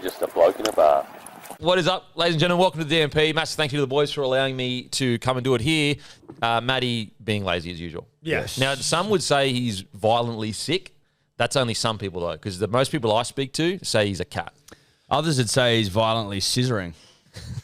just a bloke in a bar. What is up, ladies and gentlemen? Welcome to the DMP. Massive thank you to the boys for allowing me to come and do it here. Matty being lazy as usual. Yes. Now, some would say he's violently sick. That's only some people, though, because the most people I speak to say he's a cat. Others would say he's violently scissoring.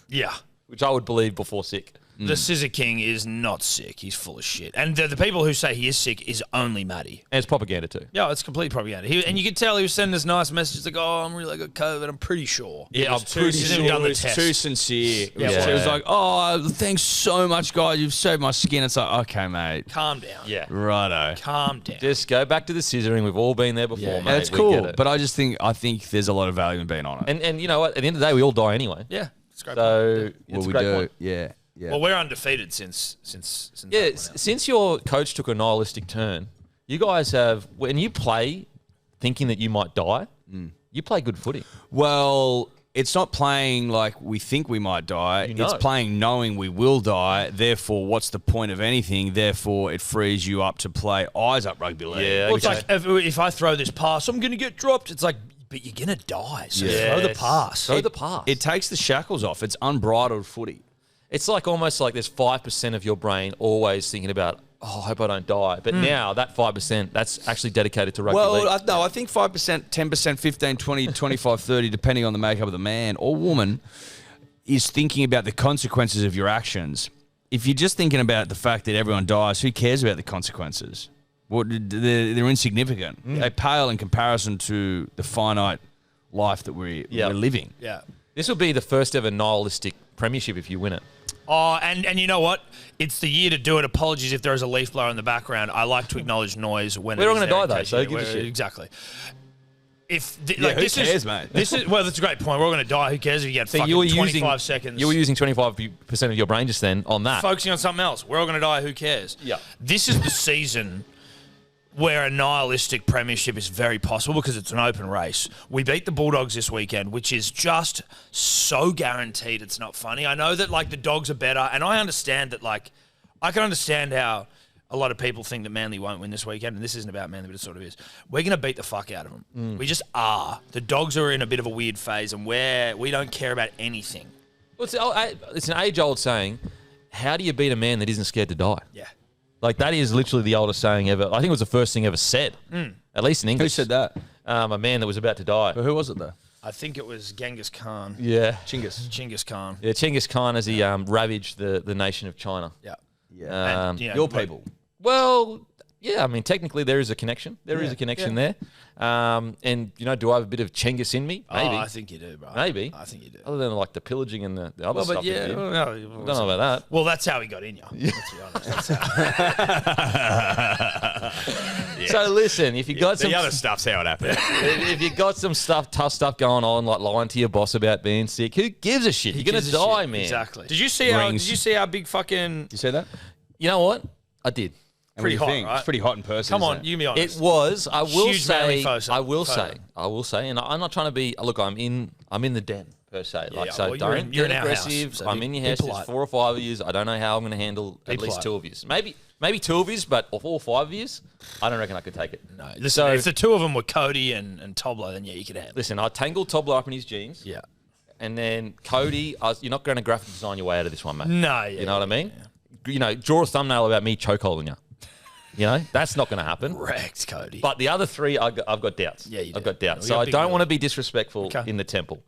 Yeah. Which I would believe before sick. The Scissor King is not sick. He's full of shit. And the people who say he is sick is only Matty. And it's propaganda too. Yeah, it's complete propaganda. And you could tell he was sending us nice messages like, oh, I'm really got COVID. I'm pretty sure. Yeah, I'm pretty sure. Done the It was test. too sincere. Yeah. It was like, oh, thanks so much, guys. You've saved my skin. It's like, okay, mate. Calm down. Yeah. Righto. Calm down. Just go back to the scissoring. We've all been there before, mate. That's We cool. get it. But I think there's a lot of value in being on it. And you know what? At the end of the day, we all die anyway. Yeah. It's a great point. So it's a great point. Yeah. Yeah. Well, we're undefeated since Yeah, that went out. since your coach took a nihilistic turn, you guys have, when you play thinking that you might die, you play good footy. Well, it's not playing like we think we might die. You know. It's playing knowing we will die. Therefore, what's the point of anything? Therefore, it frees you up to play eyes up rugby league. Yeah, Well, it's like if I throw this pass, I'm going to get dropped. It's like, but you're going to die. So throw the pass. Throw the pass. It takes the shackles off. It's unbridled footy. It's like almost like there's 5% of your brain always thinking about, oh, I hope I don't die. But now that 5%, that's actually dedicated to rugby league. Well, I think 5%, 10%, 15, 20, 25, 30, depending on the makeup of the man or woman, is thinking about the consequences of your actions. If you're just thinking about the fact that everyone dies, who cares about the consequences? They're insignificant. They pale in comparison to the finite life that we're living. Yeah. This will be the first ever nihilistic premiership if you win it. Oh, and you know what? It's the year to do it. Apologies if there is a leaf blower in the background. I like to acknowledge noise when We're all going to die, though, so who gives a shit? Exactly. Who cares, mate? Well, that's a great point. We're all going to die. Who cares if you get fucking 25 seconds? You were using 25% of your brain just then on that. Focusing on something else. We're all going to die. Who cares? Yeah. This is the season where a nihilistic premiership is very possible because it's an open race. We beat the Bulldogs this weekend, which is just so guaranteed it's not funny. I know that, like, the Dogs are better, and I understand that, like, I can understand how a lot of people think that Manly won't win this weekend, and this isn't about Manly, but it sort of is. We're going to beat the fuck out of them. We just are. The Dogs are in a bit of a weird phase, and we don't care about anything. Well, it's an age-old saying, how do you beat a man that isn't scared to die? Yeah. Like, that is literally the oldest saying ever. I think it was the first thing ever said, at least in English. Who said that? A man that was about to die. But who was it, though? I think it was Genghis Khan. Yeah. Genghis Khan. Yeah, Genghis Khan as he ravaged the nation of China. Yeah. Yeah. And, you know, Your people. Well, yeah, I mean, technically there is a connection. There is a connection there. And, you know, do I have a bit of Chenghis in me? Maybe. Oh, I think you do, bro. Maybe. I think you do. Other than, like, the pillaging and the other Well, stuff. but yeah, you did. well, I don't know about that. Well, that's how he got in you. Let's be honest. That's how. So, listen, if you got some... The other stuff's how it happened. if you got some tough stuff going on, like lying to your boss about being sick, who gives a shit? You're going to die, man. Exactly. Did you see our big fucking... You see that? You know what? I did. Pretty hot, Right? right? It's pretty hot in person. Come on, isn't it? you be honest. It was. I will Huge say. Manly photo. I will say, and I'm not trying to be. Look, I'm in the den per se. Yeah, Like, so well, don't you're get in our house, aggressive. so I'm be- in your be house. There's polite. 4 or 5 of yous. I don't know how I'm going to handle at least polite. 2 of yous. Maybe 2 of yous, but of all 5 of yous, I don't reckon I could take it. No, listen, So- if the two of them were Cody and Tobler, then yeah, you could handle it. Listen, I tangled Tobler up in his jeans. Yeah. And then Cody, you're not going to graphic design your way out of this one, mate. No, yeah. You know what I mean? You know, draw a thumbnail about me chokeholding you. You know, that's not going to happen. Wrecked, Cody. But the other 3, I've got doubts. Yeah, you I've do. got doubts. We So got I big don't deal. want to be disrespectful Okay. in the temple.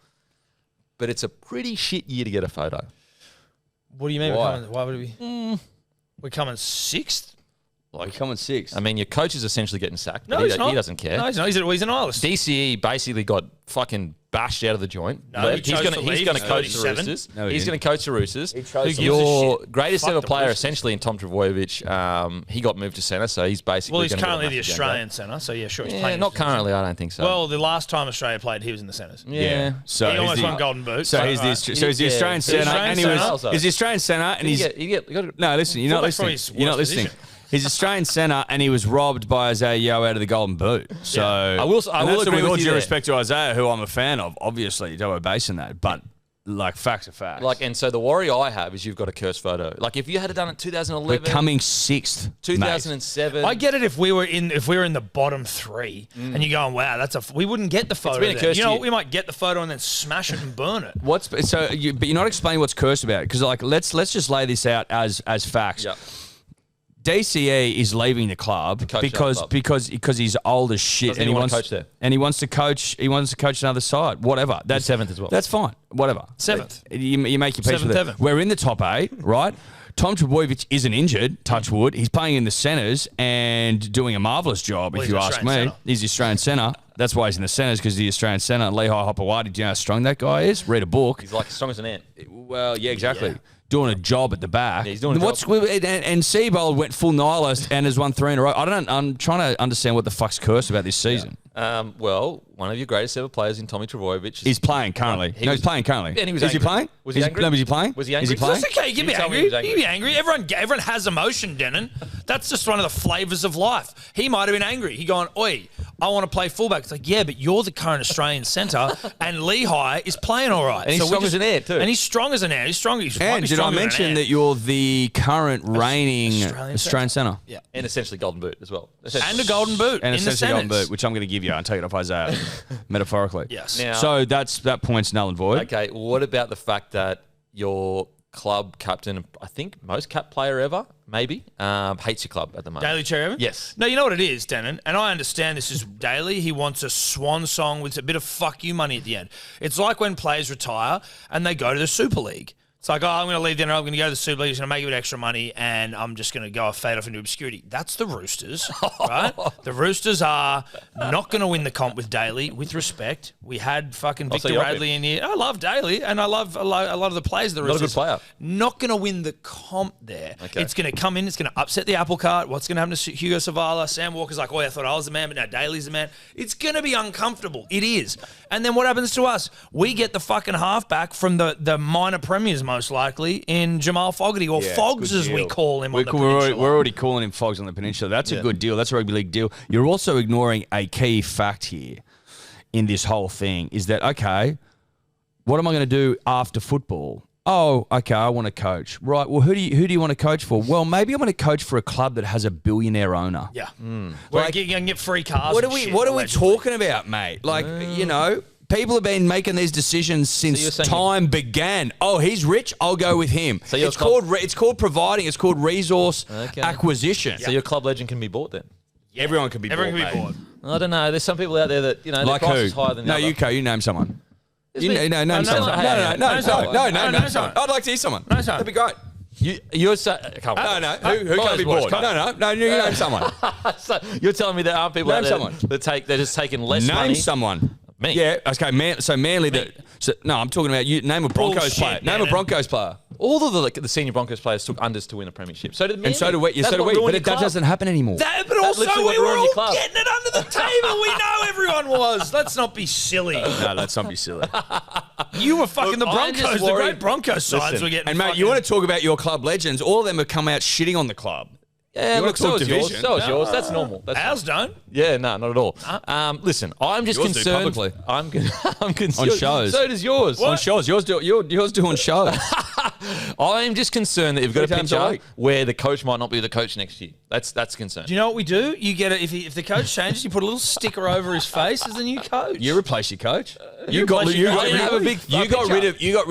But it's a pretty shit year to get a photo. What do you mean? Why? Why would it be? We're coming 6th? We're coming 6th. I mean, your coach is essentially getting sacked. No, but he's not. He doesn't care. No, he's not. He's an nihilist. DCE basically got fucking bashed out of the joint. No, Left. he chose to he's leave. going to He's coach the 37. Roosters. No, he He's going didn't. to coach the Roosters. Who gives a Your shit? greatest Fuck ever the player, Roosters. essentially, in Tom Trbojevic, he got moved to centre, so he's basically. Well, he's gonna get a currently the massive Australian game centre, so yeah, sure. He's back. playing. Yeah, not currently, I don't think so. Well, the last time Australia played, he was in the centres. yeah. So He he's almost the- won Golden Boot. So he's Right. the Australian Yeah. centre, Australian and he was. centre. He's the Australian centre, and he's. you got to. No, listen, you're not Fullback's probably listening. his You're not worst listening. position. He's Australian centre, and he was robbed by Isaiah Yeo out of the Golden Boot. So I will and that's agree with all with you due there. respect to Isaiah, who I'm a fan of. Obviously, don't basin that, but like facts are facts. Like, and so the worry I have is you've got a cursed photo. Like, if you had done it 2011, we're coming 6th, 2007. I get it if we were in the bottom 3 and you're going, wow, we wouldn't get the photo. been a cursed year. We might get the photo and then smash it and burn it. But you're not explaining what's cursed about it, because like let's just lay this out as facts. Yep. DCE is leaving the club because he's old as shit Doesn't he want to coach there? and he wants to coach another side. Whatever. That's 7th as well. That's fine. Whatever. 7th. You make your peace with it. 7th. We're in the top 8, right? Tom Trbojevic isn't injured, touch wood. He's playing in the centres and doing a marvellous job, if you ask me. He's the Australian centre. That's why he's in the centres, because the Australian centre, Lehigh Hopewadi, do you know how strong that guy is? Read a book. He's like as strong as an ant. Well, yeah, exactly. Doing a job at the back. Yeah, he's doing a job. And Seabold went full nihilist and has won 3 in a row. I'm trying to understand what the fuck's cursed about this season. Well, one of your greatest ever players in Tommy Trbojevic. He's playing currently. He's playing currently. And he was Is he angry. playing? Was he angry? No, was he playing? Was he angry? Is he playing? That's okay. You can be angry. You can be angry. Everyone has emotion, Denon. That's just one of the flavours of life. He might have been angry. He gone, oi, I want to play fullback. It's like, yeah, but you're the current Australian centre, and Lehigh is playing all right. And he's strong as an ant too. And he's strong as an ant. He's strong. And did I mention that you're the current reigning Australian centre? Yeah. And essentially golden boot as well. And a golden boot And in the essentially golden centres. boot, which I'm going to give you and take it off Isaiah, metaphorically. Yes. Now- So that point's null and void. Okay, what about the fact that your club captain, I think most cap player ever, maybe, hates your club at the moment? Daly Cherry Evans? Yes. No, you know what it is, Denon, and I understand this is Daly. He wants a swan song with a bit of fuck you money at the end. It's like when players retire and they go to the Super League. It's like, oh, I'm going to leave dinner, I'm going to go to the Super League, it's going to make a bit extra money, and I'm just going to go fade off into obscurity. That's the Roosters, right? The Roosters are not going to win the comp with Daly, with respect. We had fucking Victor Radley in here. I love Daly, and I love a lot of the players of the Roosters. Not a good player. Not going to win the comp there. Okay. It's going to come in, it's going to upset the apple cart. What's going to happen to Hugo Savala? Sam Walker's like, oh, I thought I was the man, but now Daly's the man. It's going to be uncomfortable. It is. And then what happens to us? We get the fucking halfback from the minor premiers, most likely, in Jamal Fogarty, or Fogs as we call him on the peninsula. We're already calling him Fogs on the peninsula. That's a good deal. That's a rugby league deal. You're also ignoring a key fact here in this whole thing, is that, okay, what am I going to do after football? Oh, okay, I want to coach. Right, well, who do you want to coach for? Well, maybe I'm going to coach for a club that has a billionaire owner. Yeah. Like, you can get free cars. What are we talking about, mate? Like, you know, people have been making these decisions since time began. Oh, he's rich, I'll go with him. So it's called providing. It's called resource acquisition. So your club legend can be bought then? Yeah. Everyone can be bought. I don't know. There's some people out there that, you know, like their price who? is higher than the other. You name someone. Name someone. Name someone. I'd like to hear someone. Name someone. That'd be great. You're saying... Who can't be bought? No, you name someone. So you're telling me there aren't people out there someone. they're just taking less money? Name someone. Me. Yeah, okay, Manly... No, I'm talking about you. Name a Broncos player. Name a Broncos player. All of the senior Broncos players took unders to win a premiership. So did Manly. And so do we. Yeah, so do we. But that doesn't happen anymore. But also, we were all getting it under the table. We know everyone was. Let's not be silly. No, let's not be silly. You were fucking the Broncos. The great Broncos sides were getting. And mate, you want to talk about your club legends? All of them have come out shitting on the club. Yeah, look, so is yours. So is yours. That's normal. Ours don't. Yeah, no, not at all. Listen, I'm just yours concerned. Do publicly. I'm concerned. On shows. So does yours. What? On shows. Yours do on shows. I'm just concerned that you've got a picture where the coach might not be the coach next year. That's concern. Do you know what we do? You get it if the coach changes, you put a little sticker over his face as the new coach. You replace your coach. You got rid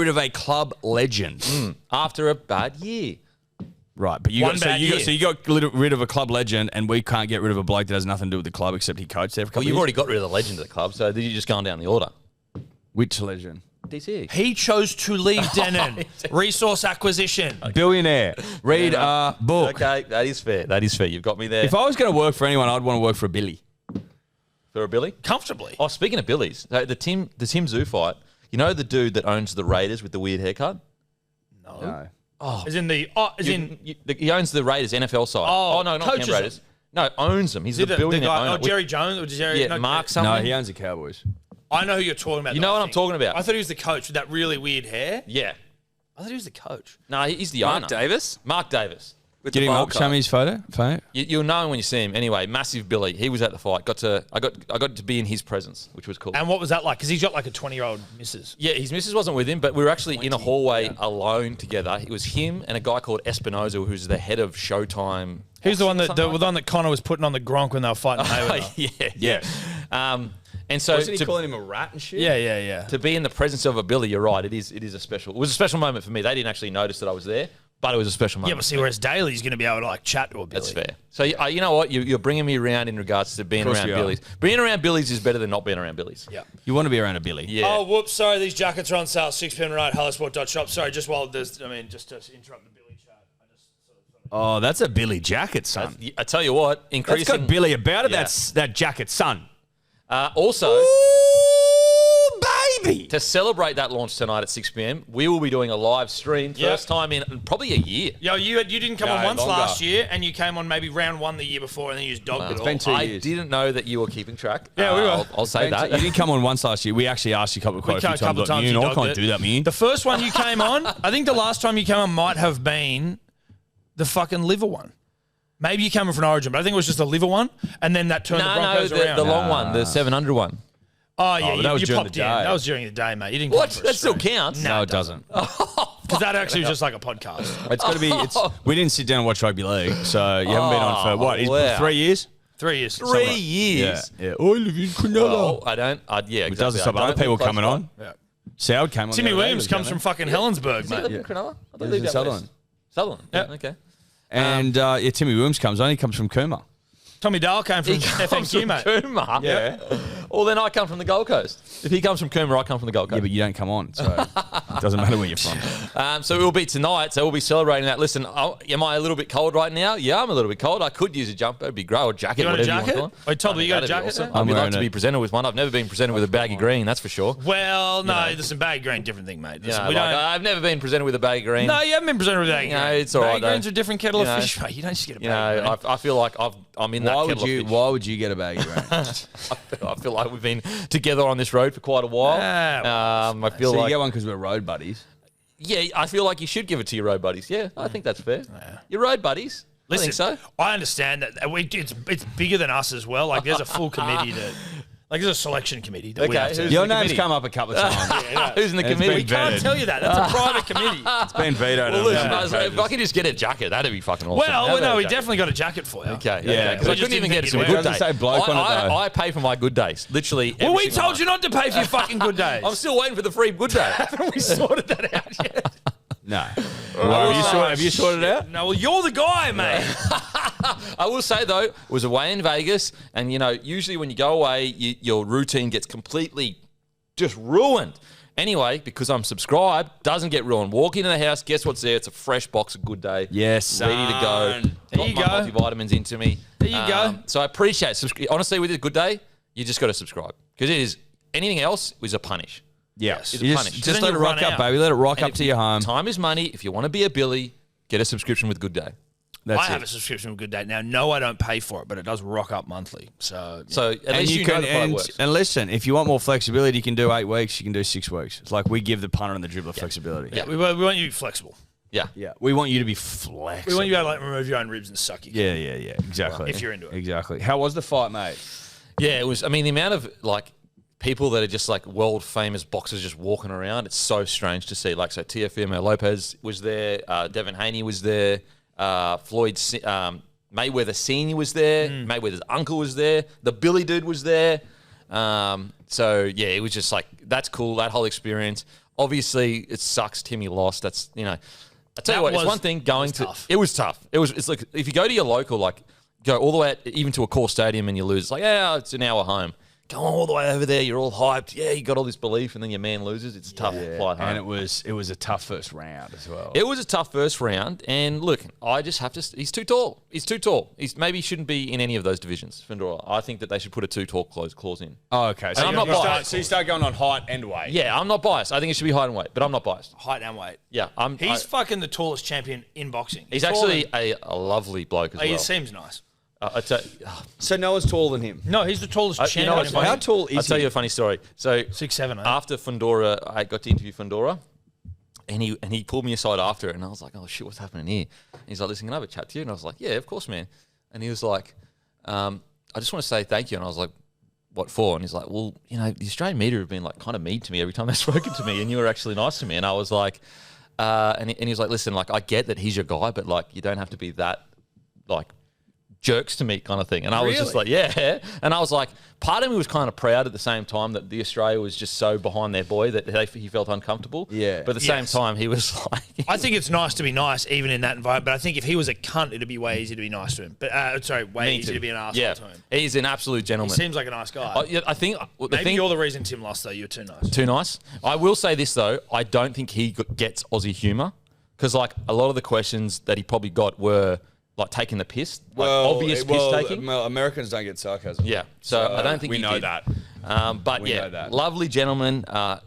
of a club legend after a bad year. Right, but you got rid of a club legend, and we can't get rid of a bloke that has nothing to do with the club except he coached there for a couple of years. You've already got rid of the legend of the club, so you're just going down the order. Which legend? DC. He chose to leave Denon. Resource acquisition. Okay. Billionaire. Read a book. Okay, that is fair. That is fair. You've got me there. If I was going to work for anyone, I'd want to work for a Billy. For a Billy? Comfortably. Oh, speaking of Billies, the Tim Tszyu fight, you know the dude that owns the Raiders with the weird haircut? No. Oh, he owns the Raiders NFL side. Oh, no, not Cam Raiders. Them. No, owns them. He's the billionaire owner. Jerry Jones or Jerry? Yeah, Mark something. No, he owns the Cowboys. I know who you're talking about. You know what I'm talking about? I thought he was the coach with that really weird hair. Yeah. I thought he was the coach. No, he's the owner. Mark Davis. Mark Davis. with Get the him bowl up. cut. Show me his photo. You'll know him when you see him. Anyway, massive Billy. He was at the fight. I got to be in his presence, which was cool. And what was that like? Because he's got like a 20-year-old missus. Yeah, his missus wasn't with him, but we were actually in a hallway alone together. It was him and a guy called Espinoza, who's the head of Showtime. Who's the one Boxing, that something like that Connor was putting on the Gronk when they were fighting Mayweather? Yeah. And so Wasn't he calling him a rat and shit? Yeah. to be in the presence of a Billy, you're right. It is a special. It was a special moment for me. They didn't actually notice that I was there, but it was a special moment. Yeah, but see, whereas Daly's going to be able to like chat to a Billy. That's fair. So you know what? You're bringing me around in regards to being around we are. Billies. Being around Billies is better than not being around Billies. Yeah. You want to be around a Billy. Yeah. Oh, whoops! Sorry, these jackets are on sale. £6 right. Hellosport.shop. Sorry, just while there's, just to interrupt the Billy chat. Oh, that's a Billy jacket, son. I tell you what, That's increasing. got Billy about it. Yeah. That's that jacket, son. Also, Ooh, baby. to celebrate that launch tonight at 6 p.m, we will be doing a live stream. First time in probably a year. Yo, you didn't come No, on once longer. last year, and you came on maybe round 1 the year before, and then you just dogged it It's all. been 2 I years. didn't know that you were keeping track. Yeah, we were. I'll say that. You didn't come on once last year. We actually asked you quite a few times. Like, you I dogged can't it. do that, man. The first one you came on, I think the last time you came on might have been the fucking liver one. Maybe you came on for an Origin, but I think it was just the liver one, and then that turned the Broncos around. the long one, the 700 one. Oh, yeah, but that was you during popped the in. day. That was during the day, mate. You didn't What? come for a That still stream. counts? No, it doesn't. Because that actually was just like a podcast. It's got to be. We didn't sit down and watch rugby league, so you haven't been on for what? wow. 3 years? 3 years. 3 years. Yeah. I live in Cronulla. Oh, I don't. Yeah, It exactly. doesn't stop I other don't people live close coming by. on. Yeah. Soud came on. Timmy the other day, Williams comes from fucking Helensburg, Does he live mate. in Cronulla? I thought Lives he in lived out Sutherland. west. Sutherland. Yeah. Okay. And Timmy Williams comes on. He comes from Cooma. Tommy Dale came from He comes FNQ, from mate. Cooma. Yeah. Well, then I come from the Gold Coast. If he comes from Cooma, I come from the Gold Yeah, Coast. but you don't come on, so it doesn't matter where you're from. So it will be tonight. So we'll be celebrating that. Listen, am I a little bit cold right now? Yeah, I'm a little bit cold. I could use a jumper. It'd be great. Or a jacket, You want a whatever jacket? you want to call it. I told you you got a That'd be jacket awesome. there? I'd be I'm like wearing to be it. presented with one. I've never been presented with a baggy green, that's for sure. Well, no, listen, baggy green, different thing, mate. Listen, we don't. I've never been presented with a baggy green. No, you haven't been presented with baggy green. No, it's all right, Baggy green's though. a different kettle You know, of fish, mate. You don't just get a You baggy know, green. I feel like I'm in that kettle of fish. Why would you get a baggy green? I feel like we've been together on this road for quite a while. I feel So you like, get one because we're road buddies. yeah, I feel like you should give it to your road buddies. Yeah, I think that's fair. Your road buddies. I think so. I understand that it's bigger than us as well. Like, there's a full committee that, like, there's a selection committee that we Okay, have to. who's Your the name's committee? come up a couple of times. Who's in the It's committee? been We can't vetted. tell you that. That's a private committee. It's been vetoed. Well, on listen, that. guys, if I could just get a jacket, that'd be fucking awesome. Well, How about no, a we jacket? definitely got a jacket for you. Okay, Yeah, because we I just couldn't even didn't get it think to a you'd good wear day. it. Doesn't say bloke on it, though. I pay for my good days, literally. Well, every we single told month. you not to pay for your fucking good days. I'm still waiting for the free good day. Haven't we sorted that out yet? No. Have you sorted it out? No, well, you're the guy, mate. I will say though, it was away in Vegas, and usually when you go away, your routine gets completely just ruined. Anyway, because I'm subscribed, doesn't get ruined. Walk into the house, guess what's there? It's a fresh box of Good Day. Yes, ready to go. son. There you Drop my go. multivitamins into me. There you go. So I appreciate it. Honestly, with a Good Day, you just got to subscribe because it is anything else was a punish. Yes. It's You a just punish. just Then let you it rock run up, out. baby. Let it rock And up if to your home. Time is money. If you want to be a Billy, get a subscription with Good Day. That's I have a it. subscription with Good Day. Now, no, I don't pay for it, but it does rock up monthly. So, So at And least you you can, know the product and, works. and listen, if you want more flexibility, you can do 8 weeks, you can do 6 weeks. It's like we give the punter and the dribbler flexibility. yeah, we want you flexible. Yeah. Yeah. We want you to be flexible. We want you to like remove your own ribs and suck your Yeah. Exactly. If you're into it. Exactly. How was the fight, mate? Yeah, it was. I mean, the amount of people that are just like world famous boxers just walking around, it's so strange to see. Like, so Teofimo Lopez was there, Devin Haney was there, Mayweather Senior was there, Mayweather's uncle was there, the Billy dude was there. So yeah, it was just like, that's cool. That whole experience. Obviously, it sucks. Timmy lost. That's I tell you what, it's one thing going to. tough. It was tough. It's like if you go to your local, like go all the way even to a core stadium and you lose. It's like, yeah, it's an hour home. Go all the way over there. You're all hyped. Yeah, you got all this belief, and then your man loses. It's a tough flight home. And it was a tough first round as well. It was a tough first round, and look, I just have to. He's too tall. Maybe he shouldn't be in any of those divisions. Fendora. I think that they should put a too tall clause in. Oh, okay. So I'm not biased. So you start going on height and weight. Yeah, I'm not biased. I think it should be height and weight, but I'm not biased. height and weight. Yeah, He's fucking the tallest champion in boxing. He's taller actually a lovely bloke as than- He well. seems nice. So no one's taller than him. No, he's the tallest you know champion. what's in funny? How boxing. tall is I'll tell he? you a funny story. So 6'7", eh? after Fundora, I got to interview Fundora, and he pulled me aside after it, and I was like, oh shit, what's happening here? And he's like, listen, can I have a chat to you? And I was like, yeah, of course, man. And he was like, I just want to say thank you. And I was like, what for? And he's like, well, you know, the Australian media have been like kind of mean to me every time they've spoken to me, and you were actually nice to me. And I was like, and he was like, listen, like I get that he's your guy, but like you don't have to be that like jerks to me kind of thing. And I was just like, yeah. And I was like, part of me was kind of proud at the same time that the Australia was just so behind their boy that he felt uncomfortable. Yeah. But at the same time, he was like... I think it's nice to be nice even in that environment, but I think if he was a cunt, it'd be way easier to be nice to him. But way easier to be an arsehole to him. He's an absolute gentleman. He seems like a nice guy. I think... Maybe you're the reason Tim lost, though. You're too nice. Too nice? I will say this, though. I don't think he gets Aussie humour because, like, a lot of the questions that he probably got were... like taking the piss, like obvious piss taking. Well, Americans don't get sarcasm. Yeah, so I don't think we he know did. that. But We yeah, know that. lovely gentleman,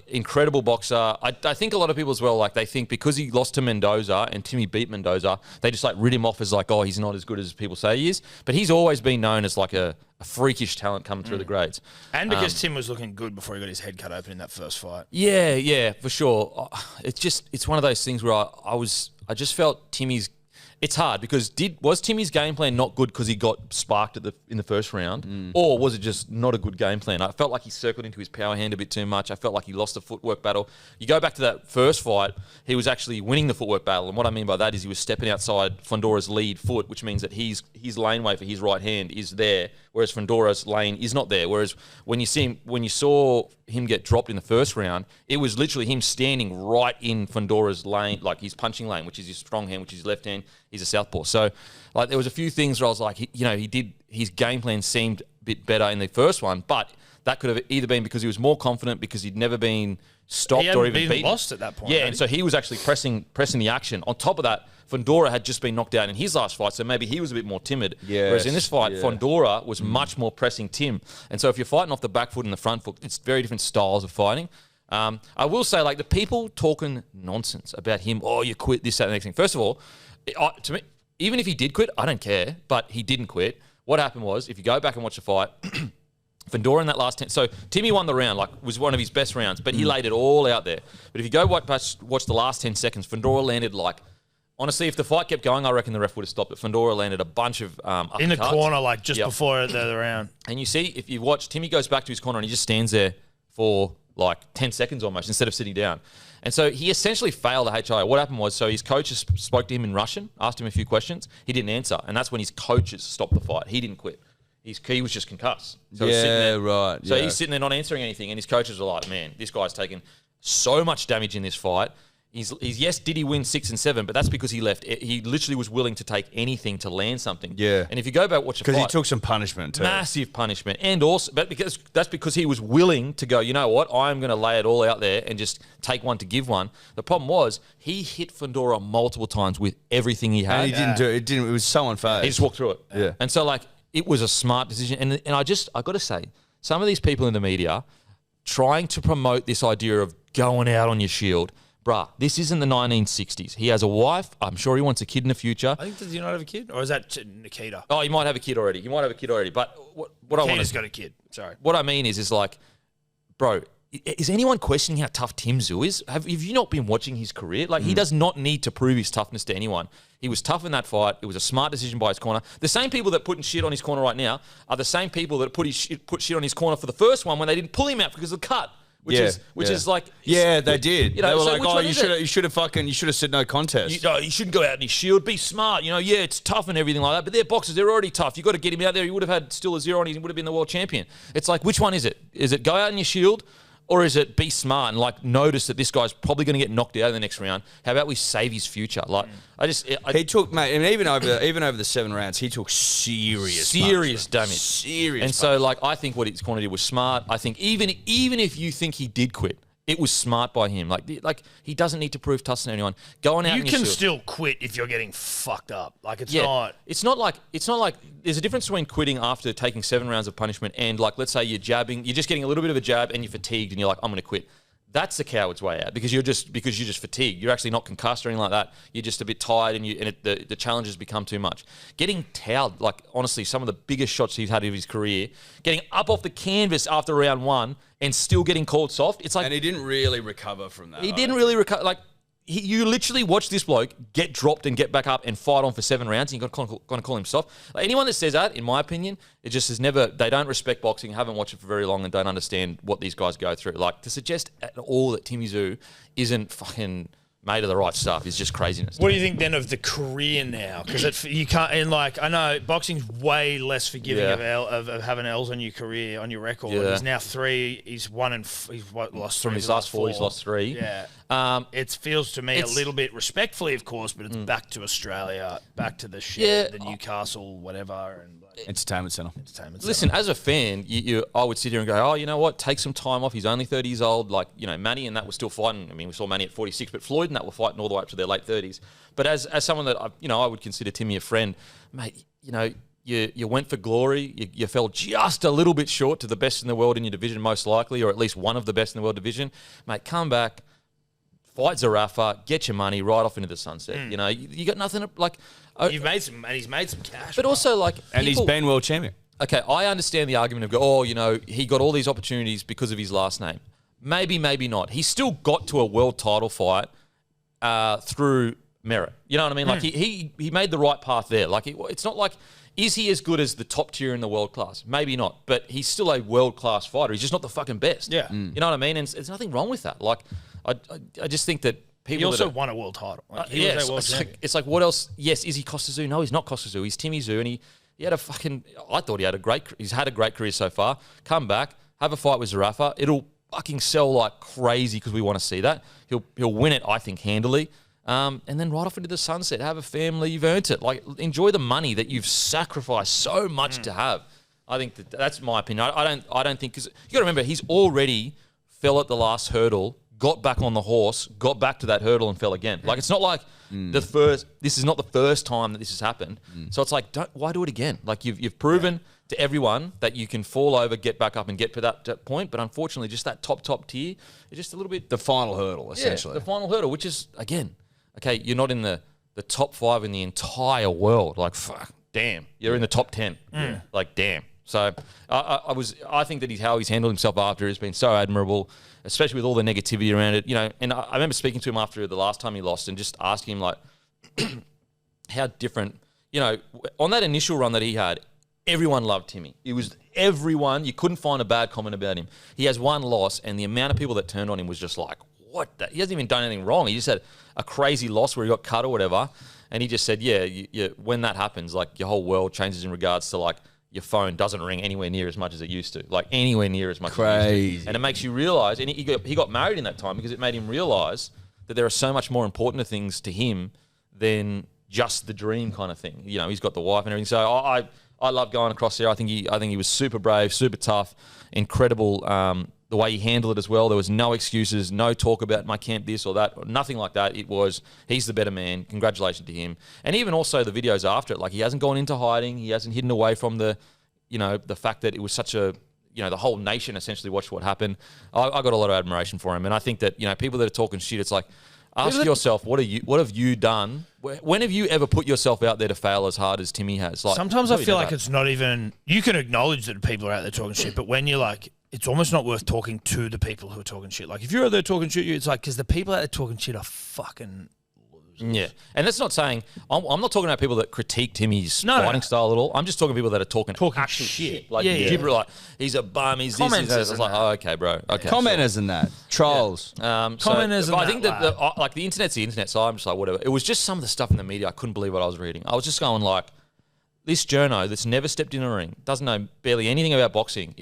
incredible boxer. I think a lot of people as well, like they think because he lost to Mendoza and Timmy beat Mendoza, they just like writ him off as like, oh, he's not as good as people say he is. But he's always been known as like a freakish talent coming through the grades. And because Tim was looking good before he got his head cut open in that first fight. Yeah, for sure. It's one of those things where I just felt Timmy's. It's hard because was Timmy's game plan not good because he got sparked in the first round, or was it just not a good game plan? I felt like he circled into his power hand a bit too much. I felt like he lost the footwork battle. You go back to that first fight, he was actually winning the footwork battle, and what I mean by that is he was stepping outside Fondora's lead foot, which means that his laneway for his right hand is there, whereas Fondora's lane is not there. Whereas when you saw him get dropped in the first round, it was literally him standing right in Fondora's lane, like his punching lane, which is his strong hand, which is his left hand. He's a southpaw. So, like, there was a few things where I was like, his game plan seemed a bit better in the first one, but that could have either been because he was more confident because he'd never been stopped or even beaten. Lost at that point. Yeah, and so he was actually pressing the action. On top of that, Fondora had just been knocked out in his last fight, so maybe he was a bit more timid. Yes, whereas in this fight, Fondora was much more pressing Tim. And so if you're fighting off the back foot and the front foot, it's very different styles of fighting. I will say, like, the people talking nonsense about him, oh, you quit, this, that, and the next thing. First of all, to me, even if he did quit, I don't care, but he didn't quit. What happened was, if you go back and watch the fight, Fondora in that last 10... So Timmy won the round, like, was one of his best rounds, but he laid it all out there. But if you go watch the last 10 seconds, Fondora landed, like... Honestly, if the fight kept going, I reckon the ref would have stopped it. Fondora landed a bunch of uppercuts. In the corner, like, just before the round. And you see, if you watch, Timmy goes back to his corner and he just stands there for, like, 10 seconds almost instead of sitting down. And so he essentially failed the HIA. What happened was, so his coaches spoke to him in Russian, asked him a few questions. He didn't answer. And that's when his coaches stopped the fight. He didn't quit. He was just concussed. So he's sitting there, right. So he's sitting there not answering anything. And his coaches were like, man, this guy's taken so much damage in this fight. He's yes, did he win 6 and 7? But that's because he left. He literally was willing to take anything to land something. Yeah. And if you go back watch the fight, because he took some punishment too. Massive punishment, and also, but that's because he was willing to go. You know what? I'm going to lay it all out there and just take one to give one. The problem was he hit Fondora multiple times with everything he had. And he didn't do it. It didn't. It was so unfair. He just walked through it. Yeah. And so, like, it was a smart decision. And I got to say, some of these people in the media trying to promote this idea of going out on your shield. Bruh, this isn't the 1960s. He has a wife. I'm sure he wants a kid in the future. I think, does he not have a kid? Or is that Nikita? Oh, he might have a kid already. But what I want Nikita's to... got a kid. Sorry. What I mean is like, bro, is anyone questioning how tough Tszyu is? Have you not been watching his career? Like, he does not need to prove his toughness to anyone. He was tough in that fight. It was a smart decision by his corner. The same people that putting shit on his corner right now are the same people that put shit on his corner for the first one when they didn't pull him out because of the cut. Which is like... Yeah, they did. You know, they were so like, oh, you should have said no contest. You shouldn't go out in his shield. Be smart. It's tough and everything like that. But they're boxers. They're already tough. You got to get him out there. He would have had still a 0 and he would have been the world champion. It's like, which one is it? Is it go out in your shield? Or is it be smart and, like, notice that this guy's probably going to get knocked out in the next round? How about we save his future? Like, he took, mate, and even over the 7 rounds, he took serious damage. Serious. And so, like, I think what his corner did was smart. I think even if you think he did quit, it was smart by him. Like he doesn't need to prove toughness to anyone. Going out, you can still quit if you're getting fucked up. Like, it's not. It's not like there's a difference between quitting after taking 7 rounds of punishment and, like, let's say you're jabbing, you're just getting a little bit of a jab and you're fatigued and you're like, I'm going to quit. That's the coward's way out because you're just fatigued. You're actually not concussed or anything like that. You're just a bit tired and the challenges become too much. Getting towed, like, honestly, some of the biggest shots he's had of his career, getting up off the canvas after round 1 and still getting called soft. It's like, and he didn't really recover from that. He didn't really recover. Like, You literally watch this bloke get dropped and get back up and fight on for 7 rounds, and you're going to call him soft. Like, anyone that says that, in my opinion, it just has never. They don't respect boxing, haven't watched it for very long, and don't understand what these guys go through. Like, to suggest at all that Tszyu isn't fucking made of the right stuff is just craziness. What do you think then of the career now? Because you can't. And like, I know boxing's way less forgiving of having L's on your career, on your record. Yeah. He's now 3. He's lost 3 From his last 4, he's lost 3. Yeah. It feels to me a little bit respectfully, of course, but it's back to Australia, back to the shit, the Newcastle, whatever, and Entertainment Centre. Listen, as a fan, I would sit here and go, oh, you know what? Take some time off. He's only 30 years old. Like, Manny and that was still fighting. I mean, we saw Manny at 46, but Floyd and that were fighting all the way up to their late 30s. But as someone that, I would consider Timmy a friend, mate, you went for glory. You fell just a little bit short to the best in the world in your division, most likely, or at least one of the best in the world division. Mate, come back, fight Zarafa, get your money right off into the sunset. You got nothing to, like... You've made some, and he's made some cash. But also, like... And he's been world champion. Okay, I understand the argument of, he got all these opportunities because of his last name. Maybe, maybe not. He still got to a world title fight through merit. You know what I mean? Like, he made the right path there. Like, it's not like... Is he as good as the top tier in the world class? Maybe not. But he's still a world-class fighter. He's just not the fucking best. Yeah. You know what I mean? And there's nothing wrong with that. Like, I just think that people... He also won a world title. Like, it's like, what else? Yes, is he Costa Tszyu? No, he's not Costa Tszyu. He's Timmy Tszyu, and he had a fucking... I thought he's had a great career so far. Come back, have a fight with Zarafa. It'll fucking sell like crazy because we want to see that. He'll win it, I think, handily. And then right off into the sunset, have a family, you've earned it. Like, enjoy the money that you've sacrificed so much to have. I think that's my opinion. I don't think, because you got to remember, he's already fell at the last hurdle, got back on the horse, got back to that hurdle and fell again. Like, it's not like this is not the first time that this has happened. So it's like, why do it again? Like, you've proven to everyone that you can fall over, get back up and get to that point. But unfortunately, just that top tier is just a little bit... The final hurdle, essentially. The final hurdle, which is, again... Okay, you're not in the top 5 in the entire world. Like, fuck, damn. You're in the top 10. Like, damn. So I think that how he's handled himself after has been so admirable, especially with all the negativity around it. And I remember speaking to him after the last time he lost and just asking him, like, how different, on that initial run that he had, everyone loved Timmy. It was everyone. You couldn't find a bad comment about him. He has one loss, and the amount of people that turned on him was just like, what? He hasn't even done anything wrong. He just had a crazy loss where he got cut or whatever. And he just said, when that happens, like, your whole world changes in regards to, like, your phone doesn't ring anywhere near as much as it used to. Like, anywhere near as much as it used to. And it makes you realize, and he got married in that time because it made him realize that there are so much more important things to him than just the dream kind of thing. He's got the wife and everything. So I love going across there. I think he was super brave, super tough, incredible. The way he handled it as well. There was no excuses, no talk about my camp this or that, nothing like that. It was, he's the better man. Congratulations to him. And even also the videos after it, like, he hasn't gone into hiding. He hasn't hidden away from the fact that it was such a, the whole nation essentially watched what happened. I got a lot of admiration for him. And I think that, people that are talking shit, it's like, ask yourself, what have you done? When have you ever put yourself out there to fail as hard as Timmy has? Like, sometimes I feel like it's not even, you can acknowledge that people are out there talking shit, but when you're like, it's almost not worth talking to the people who are talking shit. Like, if you're out there talking shit, it's like, because the people out there talking shit are fucking losers. Yeah. And that's not saying, I'm not talking about people that critique Timmy's fighting style at all. I'm just talking people that are talking actual shit. Like, like, he's a bum, he's this, he's that. It's like, oh, okay, bro. Okay. Commenters and that. Trolls. Commenters and I think that, like, the internet's the internet, so I'm just like, whatever. It was just some of the stuff in the media. I couldn't believe what I was reading. I was just going, like, this journo that's never stepped in a ring, doesn't know barely anything about boxing,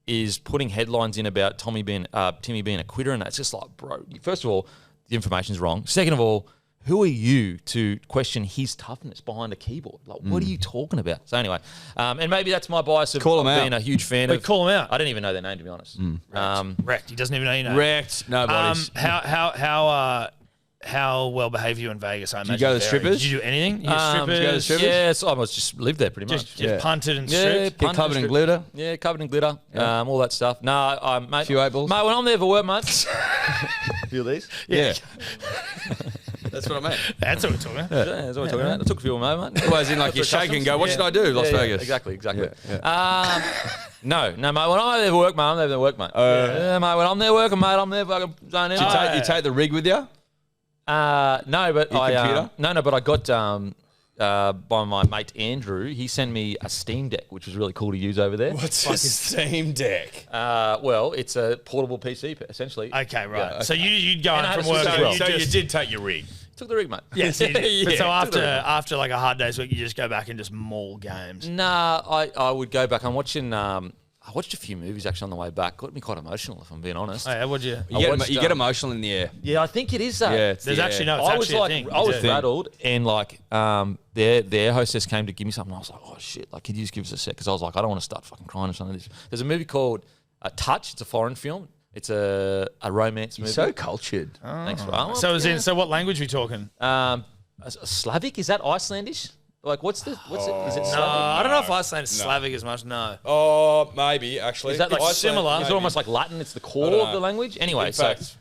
is putting headlines in about Timmy being a quitter, and that's just like, bro, first of all, the information's wrong. Second of all, who are you to question his toughness behind a keyboard? Like, what are you talking about? So anyway, and maybe that's my bias of being a huge fan of... Call him out. I didn't even know their name, to be honest. Wrecked. He doesn't even know your name. Wrecked. Nobody's... How well behaved you in Vegas? I imagine. Did you go to the strippers? Did you do anything? Did you go to the strippers? Yeah, so I was just lived there pretty much. Just punted and stripped? Get covered in glitter? Yeah, covered in glitter. All that stuff. No, mate. Few 8-balls? Mate, when I'm there for work, mate. Few of these? Yeah. That's what I meant. That's what we're talking about. Yeah, that's what we're talking about. I took a few of them, mate. Well, as in, like, you shake and go, what should I do? Las Vegas. Exactly. Yeah. No, mate. When I'm there for work, mate, I'm there for work, mate. Mate. When I'm there working, mate, I'm there fucking zoning in. You take the rig with you? No, but computer? but I got by my mate Andrew. He sent me a Steam Deck, which was really cool to use over there. What's a Steam Deck? Well, it's a portable PC essentially. Okay, right. Yeah, So you'd go And I in had from a work. Switch and as well. you So just- you did take your rig. Took the rig, mate. Yes, you did. But so Yeah. after like a hard day's work, you just go back and just maul games. Nah, I would go back. I'm watching. I watched a few movies actually on the way back. Got me quite emotional, if I'm being honest. Oh, yeah, what'd you? You get emotional in the air. Yeah, I think it is that. Yeah, it's There's the actually air. no. It's I was actually like, a thing. I was Yeah. rattled, and like, their air hostess came to give me something. I was like, oh shit, like, could you just give us a sec? Because I was like, I don't want to start fucking crying or something. There's a movie called Touch. It's a foreign film. It's a romance movie. So cultured. Thanks, bro. So so what language are we talking? Slavic? Is that Icelandish? Like, is it Slavic? I don't know if Iceland is Slavic as much. No. Oh, maybe actually. Is that like It's similar. Is it almost like Latin? It's the core don't of know. the language. Anyway, In so fact,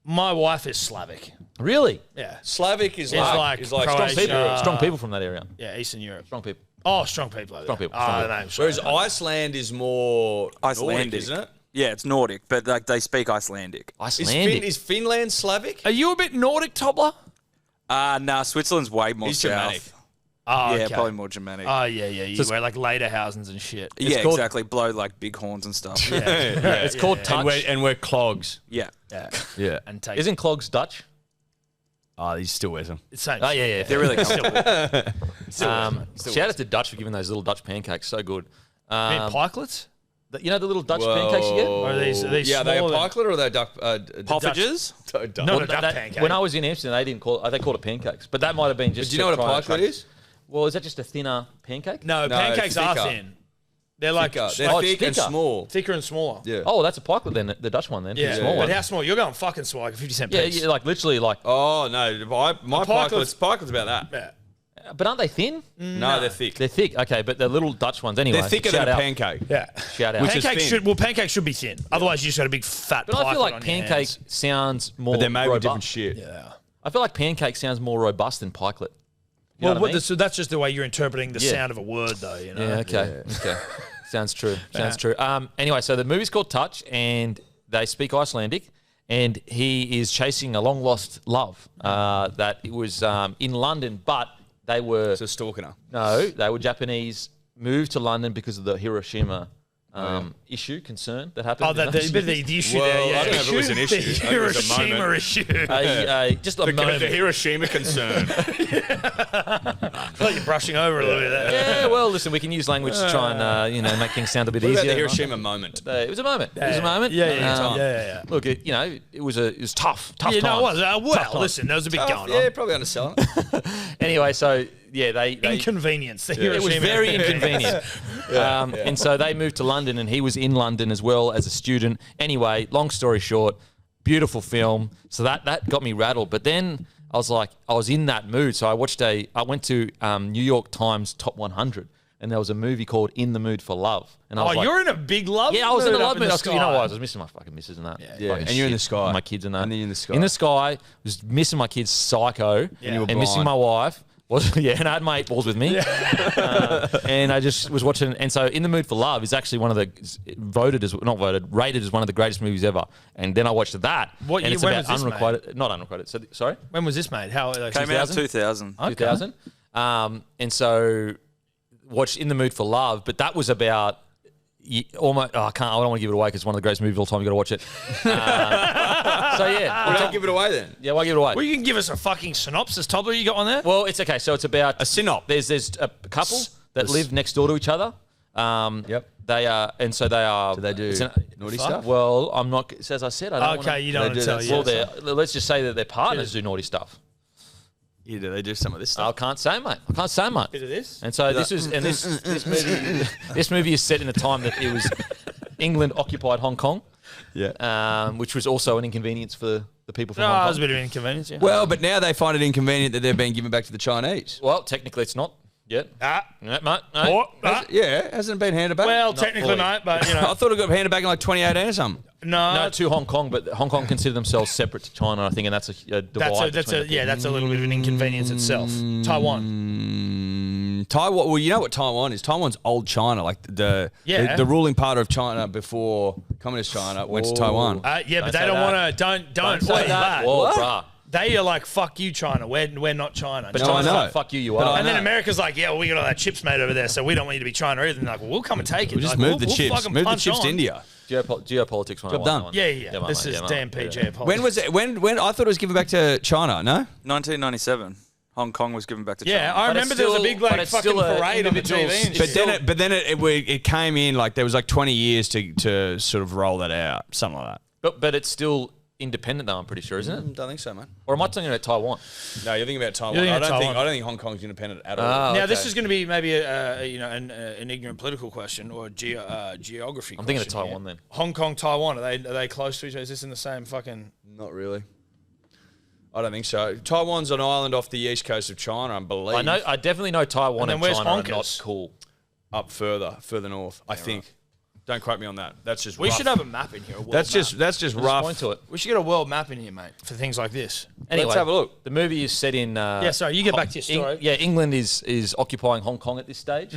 My wife is Slavic. really Yeah. Slavic is It's like like strong Croatia. people. Strong people from that area. Yeah, Eastern Europe. Strong people. Oh, strong people. Over Strong there. people, strong Oh, people. no, sorry. Whereas Iceland is more Icelandic, Nordic, isn't it? Yeah, it's Nordic, but like they speak Icelandic. Icelandic. Is Finland Slavic? Are you a bit Nordic, Tobler? Nah, Switzerland's way more He's south. Germanic. Oh, Yeah, okay. probably more Germanic. Oh, yeah. You wear like lederhosens and shit. yeah, called- exactly. Blow like big horns and stuff. yeah. It's called Touch. And we're clogs. Yeah. Yeah. And take Isn't clogs Dutch? Oh, he still wears them. it's same Oh yeah, yeah. They're really comfortable. Shout out to Dutch for giving those little Dutch pancakes. So good. pikelets? You know the little Dutch pancakes you get? Or are these Yeah, are they a smaller? pikelet or are they duck? Poffages? No, Well, no, duck that- pancake. when I was in Amsterdam, they didn't call it. They called it pancakes, but that might have been just. Do you know to what a try and pikelet attract- is? Well, is that just a thinner pancake? No, pancakes are thicker. thin. They're like Thicker. like They're Oh, it's thick and thicker. small. thicker and smaller. Yeah. Oh, that's a pikelet then, the Dutch one then. Yeah, the small but one. how small? You're going fucking small, like a 50-cent Yeah, piece. yeah, like literally like. Oh no, my pikelet's- pikelet's about that. Yeah. But aren't they thin? No, they're thick. They're thick. Okay, but the little Dutch ones anyway. They're thicker shout than a out. pancake. Yeah. Shout out. Which is Pancakes thin. pancakes should be thin. Otherwise, you just got a big fat. But I feel pikelet like on your pancake hands. sounds more. But they're made with robust. different shit. Yeah. I feel like pancake sounds more robust than pikelet. You know Well, what I mean? so that's just the way you're interpreting the Yeah. sound of a word, though. You know. Yeah, okay. Okay. Sounds true. Sounds true. Anyway, so the movie's called Touch, and they speak Icelandic, and he is chasing a long lost love that it was in London, but they were It's a stalking her. no, they were Japanese, moved to London because of the Hiroshima issue, concern that happened. Oh, the issue Well, there. Yeah. I don't know if it was an issue. I think The it was a Hiroshima moment. issue. Just a moment. The Hiroshima concern. I feel like you're brushing over a little bit there. Yeah, well, listen, we can use language to try and make things sound a bit What about easier. the Hiroshima moment? It was a moment. It was a moment. Yeah. Look, it was tough. Tough Yeah, no, it times. was. Tough Well, times. listen, there was a bit going Yeah, on. probably underselling it. Anyway, so yeah, they Inconvenience. The it was Hiroshima. very inconvenient. And so they moved to London, and he was in London as well as a student. Anyway, long story short, beautiful film. So that got me rattled. But then I was like, I was in that mood. So I went to New York Times Top 100, and there was a movie called In the Mood for Love. And I Oh, was like, you're in a big love. yeah, I was in a mood up love mood. the I was, you know sky. what? I was missing my fucking missus and that. Yeah, Fucking and you're in shit. the sky. My kids and that. And then you're in the sky. In the sky, was missing my kids psycho. And you were and missing blind. my wife. And I had my 8 balls with me. And I just was watching. And so In the Mood for Love is actually rated as one of the greatest movies ever. And then I watched that. What and year- it's when about was this unrequited, not unrequited. So, sorry? When was this made? How? Like, Came out 2000? 2000. 2000. And so watched In the Mood for Love, but that was about almost. I don't want to give it away because it's one of the greatest movies of all time. You got to watch it. So yeah, Don't give it away then. yeah. Why give it away? Well, you can give us a fucking synopsis, Tobler. You got one there? Well, it's okay. So it's about A synop. There's a couple that live next door to each other. Yep. They are, and so they are. Do they do it's naughty stuff? Well, I'm not. As I said, I don't. Okay, you don't want to do tell. that. Yeah. Well, let's just say that their partners do naughty stuff. Yeah, do they do some of this I stuff? can't say, mate. I can't say much. Bit of this. And so this movie, this movie is set in a time that it was England occupied Hong Kong, which was also an inconvenience for the people from No, Hong it was a Kong. bit of inconvenience. Yeah. Well, but now they find it inconvenient that they're being given back to the Chinese. Well, technically, it's not yet. Ah. No, mate. No. Yeah, hasn't it been handed back? Well, technically, fully. no, but you I know, thought it got handed back in like 2018 or something. No, to Hong Kong, but Hong Kong consider themselves separate to China, I think, and that's a divide. that's a between the that's a little bit of an inconvenience itself. Taiwan. Taiwan. Well, you know what Taiwan is? Taiwan's old China, like the ruling part of China before communist China went to Taiwan. Yeah, but Don't they say don't that. want to. Don't Don't say play that. that. Whoa, What? bruh. They are like, fuck you, China. We're not China. But No, I China's know. like, fuck you, are. And then America's like, yeah, well, we got all that chips made over there, so we don't want you to be China either. And they're like, well, we'll come and take it. We'll just Like, move the we'll chips. fucking Move the punch chips on. to India. Geopolitics 101. done. Yeah. This is DMP geopolitics. When was it? When I thought it was given back to China. No. 1997. Hong Kong was given back to China. Yeah, I But remember it's there was a still- big but like it's fucking still a parade on the individual- TV. And it's shit. But then it came in like there was like 20 years to sort of roll that out, something like that. But it's still independent though, I'm pretty sure, isn't it? Don't think so, man. Or am I talking about Taiwan? No, you're thinking about Taiwan. You're thinking I about don't Taiwan. think Hong Kong's independent at all. Ah, Now okay. this is going to be maybe an ignorant political question or a geography. I'm thinking of question Taiwan here. then. Hong Kong, Taiwan. Are they close to each other? Is this in the same fucking? Not really. I don't think so. Taiwan's an island off the east coast of China, I believe. I definitely know Taiwan And then and where's China are not Honkers? cool. Up further north. I think. Don't quote me on that. That's just. We rough. should have a map in here. A world That's map. just Just rough. point to it. We should get a world map in here, mate, for things like this. Anyway, Let's have a look. The movie is set in. Yeah, sorry, you get back to your story. England is occupying Hong Kong at this stage,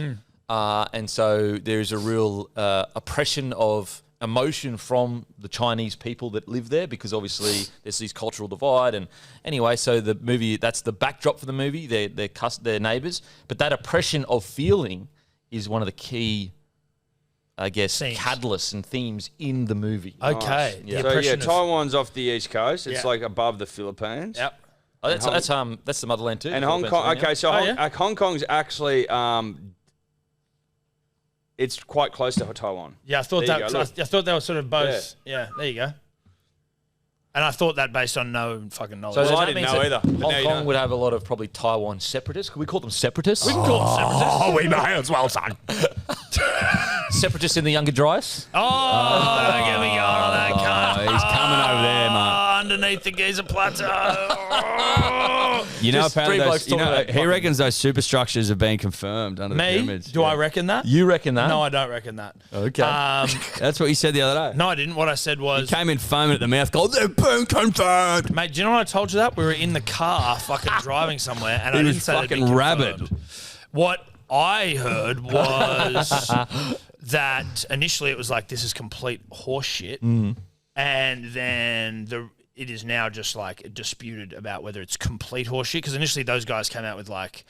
and so there is a real oppression of emotion from the Chinese people that live there because obviously there's this cultural divide. And anyway, so the movie, that's the backdrop for the movie. They're neighbours, but that oppression of feeling is one of the key, I guess, Themes. catalysts and themes in the movie. Okay. Yeah. The So oppression of- Taiwan's off the east coast. It's Yeah. like above the Philippines. Yep. Oh, that's the motherland too. And the Hong Philippines, Kong. Okay, so Oh, yeah? Hong Kong's actually it's quite close to Taiwan. Yeah, I thought There you that. go, I look. thought they were sort of both. Yeah. There you go. And I thought that based on no fucking knowledge. So Well, I that didn't means know that either, but now Hong you Kong know. would have a lot of probably Taiwan separatists. Could we call them separatists? we can call them separatists. Oh, we may as well, son. Separatists in the Younger Dryas. Oh, don't get me going on that cunt. he's coming over there, mate. Underneath the Giza Plateau. You know, Just apparently three blokes talking about he fucking- reckons those superstructures have been confirmed under the Me? pyramids. Do I reckon that? You reckon that? No, I don't reckon that. Okay. That's what you said the other day. No, I didn't. What I said He was, came in foaming at the mouth, going, "They've been confirmed." mate, do you know when I told you that? We were in the car fucking driving somewhere and I He didn't was say they'd been fucking rabid. confirmed. What I heard was that initially it was like, this is complete horse shit. And then it is now just like disputed about whether it's complete horseshit. Because initially those guys came out with like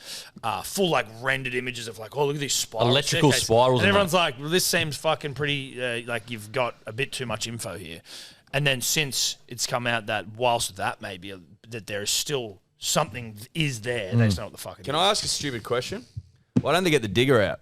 full like rendered images of like, oh, look at these spirals. Electrical staircase. spirals And and everyone's like, well, this seems fucking pretty, like you've got a bit too much info here. And then since it's come out that whilst that may be, that there is still something is there, they just know what the fuck it Can is. I ask a stupid question? Why don't they get the digger out?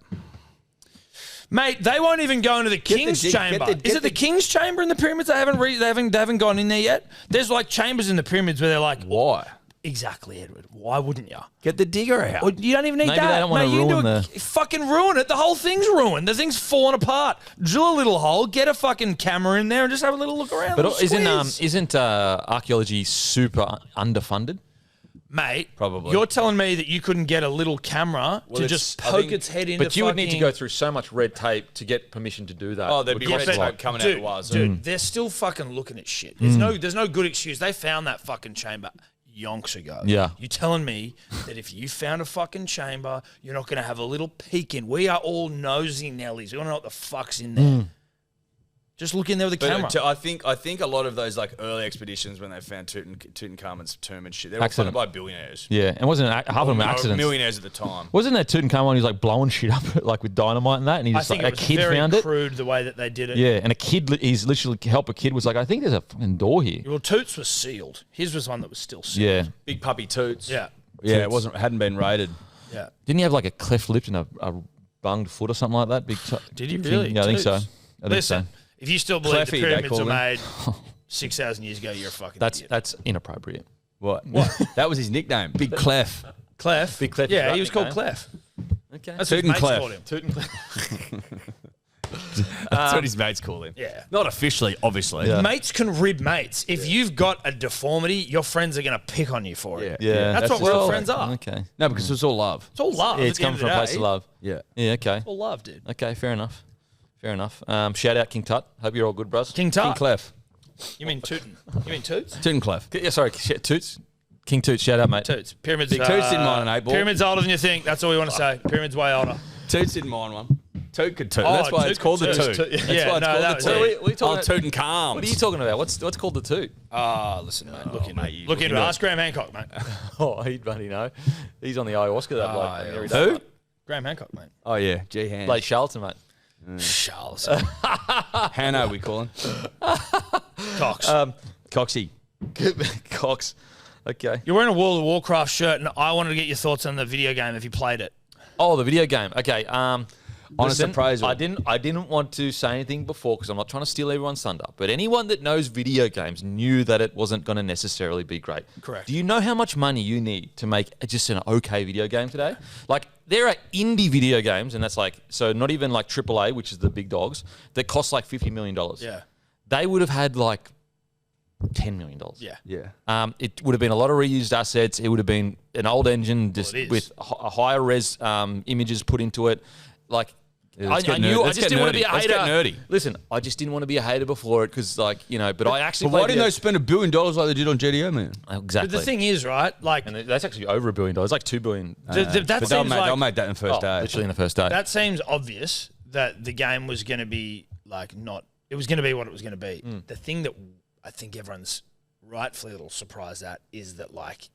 Mate, they won't even go into the King's Chamber. Is it the King's Chamber in the pyramids? They haven't gone in there yet. There's like chambers in the pyramids where they're like, Why? exactly, Edward. Why wouldn't you? Get the digger out. Well, you don't even need Maybe that. they don't wanna Mate, you can ruin fucking ruin it. The whole thing's ruined. The thing's falling apart. Drill a little hole, get a fucking camera in there, and just have a little look around. But little squeeze. isn't archaeology super underfunded? Mate, Probably. You're telling me that you couldn't get a little camera to it's- just I poke think- its head into But you would need to fucking- go through so much red tape to get permission to do that. Oh, there'd Would be cost red a lot. tape coming Dude, out the wazoo. dude, they're still fucking looking at shit. There's no good excuse. They found that fucking chamber yonks ago. Yeah. You telling me that if you found a fucking chamber, you're not going to have a little peek in? We are all nosy Nellies. We want to know what the fuck's in there. Just look in there with a camera. But I think a lot of those like early expeditions when they found Tutankhamun's tomb and shit, they were Accident. funded by billionaires. Yeah, and wasn't half of them No, accidents? Millionaires at the time. Wasn't there Tutankhamun? He's like blowing shit up like with dynamite and that, and he I just think like it a was kid very found it. crude the way that they did it. Yeah, and a kid, he's literally helped a kid was like, I think there's a fucking door here. Well, Toots was sealed. His was one that was still sealed. Yeah, Big puppy toots. Yeah. Yeah, hadn't been raided. Yeah. didn't he have like a cleft lip and a bunged foot or something like that? Did he really? Yeah, I think so. Toots? I think Listen, so. if you still believe Cleffy, the they pyramids call were them. made 6,000 years ago, you're a fucking idiot. That's inappropriate. What? That was his nickname. Big Clef. Clef. Big Clef is Yeah, right he was called nickname. Clef. Okay. That's what his Toot and mates Clef. called him. That's what his mates call him. Yeah. Not officially, obviously. Yeah. Mates can rib mates. If you've got a deformity, your friends are going to pick on you for it. Yeah, That's what just- real friends are. Okay. No, because it's all love. It's all love. Yeah, at it's the end coming of from the a place day. of love. Yeah. Yeah, okay. It's all love, dude. Okay, fair enough. Fair enough. Shout out King Tut. Hope you're all good, bros. King King Tut. Clef. You mean Tootin? You mean Toots? Toot and Clef. Yeah, sorry, Toots. King Toots, shout out, mate. Toots. Pyramids. Big Toots didn't mind an 8 ball. Pyramids older than you think. That's all we want to say. Pyramids way older. Toots didn't mind one. Toot could toot. Oh, That's why toot it's called the could toot. toot. That's Yeah, why it's no, called that the was toot. it. What are you talking Old Toot and Calm. What are you talking about? What's called the two? Listen, mate. Look into mate, it. you Look look into it. into it. Ask Graham Hancock, mate. Oh, he'd bloody know. He's on the ayahuasca, that bloke. yeah. Every day, Who? mate. Graham Hancock, mate. Oh, yeah. G. Hand. Blake Charlton, mate. Charles. Hannah, we call him. Cox. Coxie. Cox. Okay. You're wearing a World of Warcraft shirt, and I wanted to get your thoughts on the video game if you played it. Oh, the video game. Okay. Honest listen, appraisal. I didn't want to say anything before because I'm not trying to steal everyone's thunder. But anyone that knows video games knew that it wasn't going to necessarily be great. Correct. Do you know how much money you need to make just an okay video game today? Like, there are indie video games, and that's like, so not even like AAA, which is the big dogs, that cost like $50 million. Yeah. They would have had like $10 million. Yeah. Yeah. It would have been a lot of reused assets. It would have been an old engine just it is. with a higher res images put into it. Like, let's I get knew nerd- I let's just get didn't want to be a nerdy. Let's hater. get nerdy. Listen, I just didn't want to be a hater before it because, like, you know, but I actually But why played didn't they the- spend $1 billion like they did on GDO, man? Exactly. But the thing is, right, like, and that's actually over $1 billion. It's like $2 billion. that But seems they'll like make that in the first day. Literally in the first day. that seems obvious that the game was going to be like not. It was going to be what it was going to be. The thing that I think everyone's rightfully a little surprised at is that like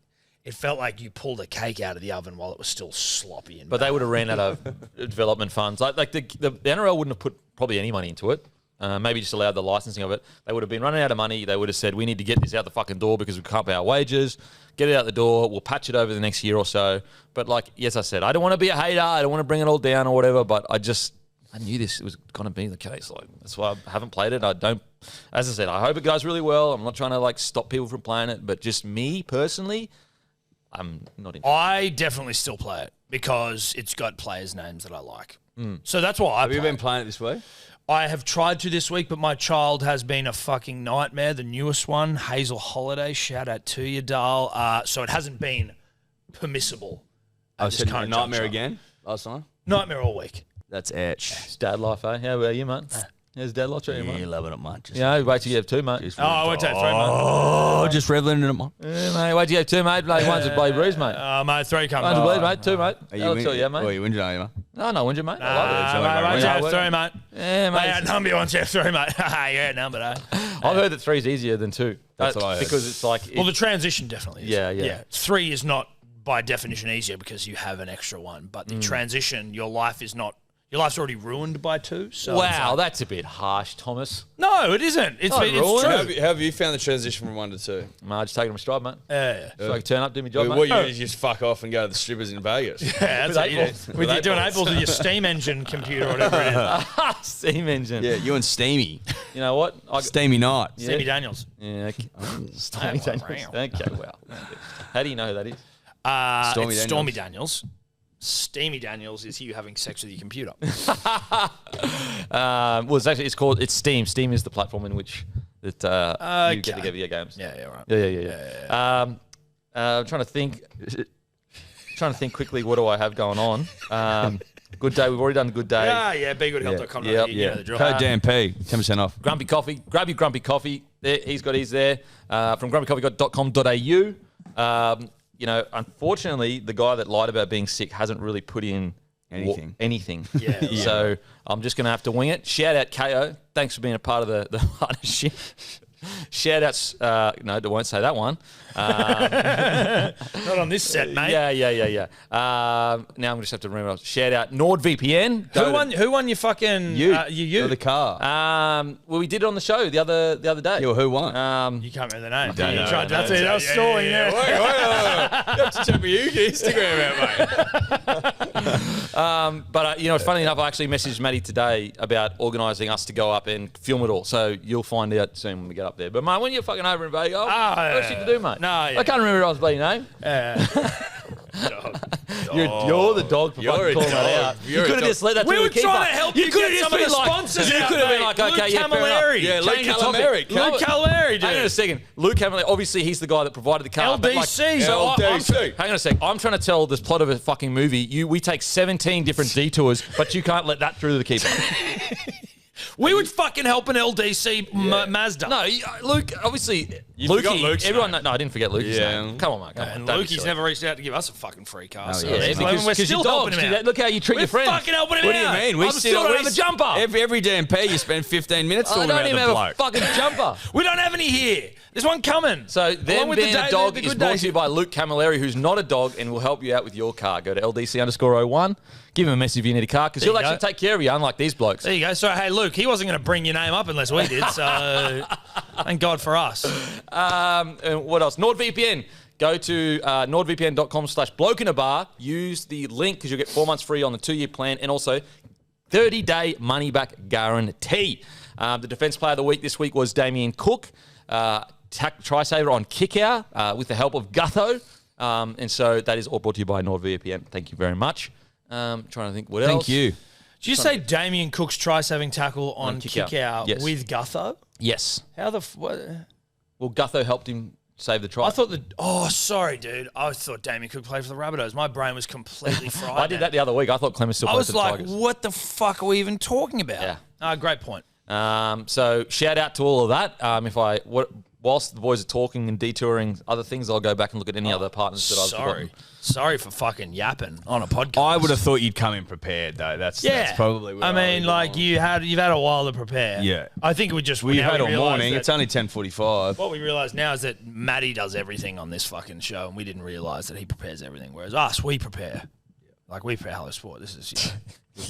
it felt like you pulled a cake out of the oven while it was still sloppy and. But they would have ran out of development funds. Like the NRL wouldn't have put probably any money into it. Maybe just allowed the licensing of it. They would have been running out of money. They would have said, we need to get this out the fucking door because we can't pay our wages. Get it out the door. We'll patch it over the next year or so. But like, yes, I said, I don't want to be a hater. I don't want to bring it all down or whatever. But I knew this was going to be the case. Like, that's why I haven't played it. As I said, I hope it goes really well. I'm not trying to like stop people from playing it. But just me personally, I'm not interested. I definitely still play it because it's got players' names that I like. So that's why I Have you play been it. playing it this way? I have tried to this week, but my child has been a fucking nightmare. The newest one, Hazel Holiday, shout out to you, Dahl. So it hasn't been permissible. I this said current nightmare juncture. again last time. Nightmare all week. That's etch. It's dad life, eh? How about you, mate? How's dad life treating you, mate? loving it, mate. Yeah, wait till you have two, mate. Oh, I won't take 3, mate. Oh, just reveling in it, mate. Yeah, mate, wait till you have two, mate. Like, one's a bloody bruise, mate. Mate, 3 comes. One's a bleed, mate. Two, mate. Are you I'll win- tell you, Well, mate. you whinging, are you, mate? No, whinger, mate. I love it. Mate, once you have 3, mate. Yeah, They mate. outnumber you once you have 3, mate. Yeah, number 8. I've heard that 3's easier than 2. That's what I heard. Because it's like... Well, the transition definitely is. Yeah. 3 is not by definition easier because you have an extra one. But the transition, your life's already ruined by 2. So it's wow, like- that's a bit harsh, Thomas. No, it isn't. It's Not true. ruined. How have you found the transition from 1 to 2? Just taking them stride, mate. Yeah. So I can turn up, do my job, What mate. you just fuck off and go to the strippers in Vegas? Yeah, that's what you do. Apples. With you doing Apples with your steam engine computer or whatever it is. Steam engine. Yeah, you and Steamy. You know what? Steamy night. Steamy Daniels. Yeah, okay. Stormy Daniels. Okay, well. How do you know who that is? Stormy It's Daniels. Stormy Daniels. Steamy Daniels is you having sex with your computer. Well, it's called Steam. Steam is the platform in which you get to get video games. Yeah, right. Yeah. I'm trying to think. Quickly. What do I have going on? Good day. We've already done good day. Yeah, begoodhealth.com. Yep. You know the drill. Code DMP, 10% off. Grumpy Coffee. Grab your Grumpy Coffee. There, he's got his there from grumpycoffee.com.au. Unfortunately, the guy that lied about being sick hasn't really put in anything. Yeah. So I'm just going to have to wing it. Shout out KO. Thanks for being a part of the partnership. Shout outs. No, I won't say that one. Not on this set, mate. Yeah. Now I'm going to just have to remember. Shout out NordVPN. Who won your fucking you? For the car. Well, we did it on the show the other day. Yo, who won? You can't remember the name. don't know. That's it. That was stalling there. You have to check my Instagram out, mate. But funny enough, I actually messaged Matty today about organising us to go up and film it all. So you'll find out soon when we get up there. But mate, when you're fucking over in Vegas, what's shit to do, mate? No, yeah. I can't remember Rod's bloody name. You're the dog for You're fucking a calling that dog. out. You're You a could have dog. just let that We through were the keeper. trying to help you could have get just some of been the like, sponsors you out, could have been mate. like, okay, Luke yeah, fair enough. Camilleri. Yeah, Luke Change the topic. Camilleri. Luke Camilleri, dude. Hang on a second. Luke Camilleri, obviously he's the guy that provided the car. but like- LDC. So LDC. hang on a sec. I'm trying to tell this plot of a fucking movie. We take 17 different detours, but you can't let that through the keeper. We would fucking help an LDC Mazda. No, Luke, obviously, You forgot Lukey, Luke's everyone. name. No, I didn't forget Lukey's Yeah. name. Come on, mate. Come on. And Don't be Lukey's silly. never reached out to give us a fucking free car. So Yeah, because we're still helping him out. Look how you treat your friends. Fucking helping him What do you out. mean? I'm still don't have a jumper. Every DMP, you spend 15 minutes I talking don't about even the have bloke. a fucking jumper. We don't have any here. There's one coming. So Along them with the being day- a dog the is good brought days. to you by Luke Camilleri, who's not a dog and will help you out with your car. Go to LDC_01. Give him a message if you need a car because There he'll you actually go. take care of you, unlike these blokes. There you go. So, hey, Luke, he wasn't going to bring your name up unless we did. So, thank God for us. And what else? NordVPN. Go to nordvpn.com/blokeinabar. Use the link because you'll get 4 months free on the 2-year plan and also 30-day money-back guarantee. The defence player of the week this week was Damien Cook. Try saver on kick-out with the help of Gutho. And so that is all brought to you by NordVPN. Thank you very much. Trying to think what else. Thank you. Did you say Damien Cook's try-saving tackle on kick-out Yes. with Gutho? Yes. How the... What? Well, Gutho helped him save the try. I thought Oh, sorry, dude. I thought Damien Cook played for the Rabbitohs. My brain was completely fried. I did that the other week. I thought Clemens still I played was for the like, Tigers. what the fuck are we even talking about? Yeah. Great point. So shout out to all of that. Whilst the boys are talking and detouring other things, I'll go back and look at any other partners that I've forgotten. Sorry for fucking yapping on a podcast. I would have thought you'd come in prepared, though. That's probably where I mean, would like go. you've had a while to prepare. Yeah. I think we just We've now had all realise morning. that- It's only 10:45. What we realise now is that Matty does everything on this fucking show, and we didn't realise that he prepares everything. Whereas us, we prepare. Like we prepare Hello Sport. This is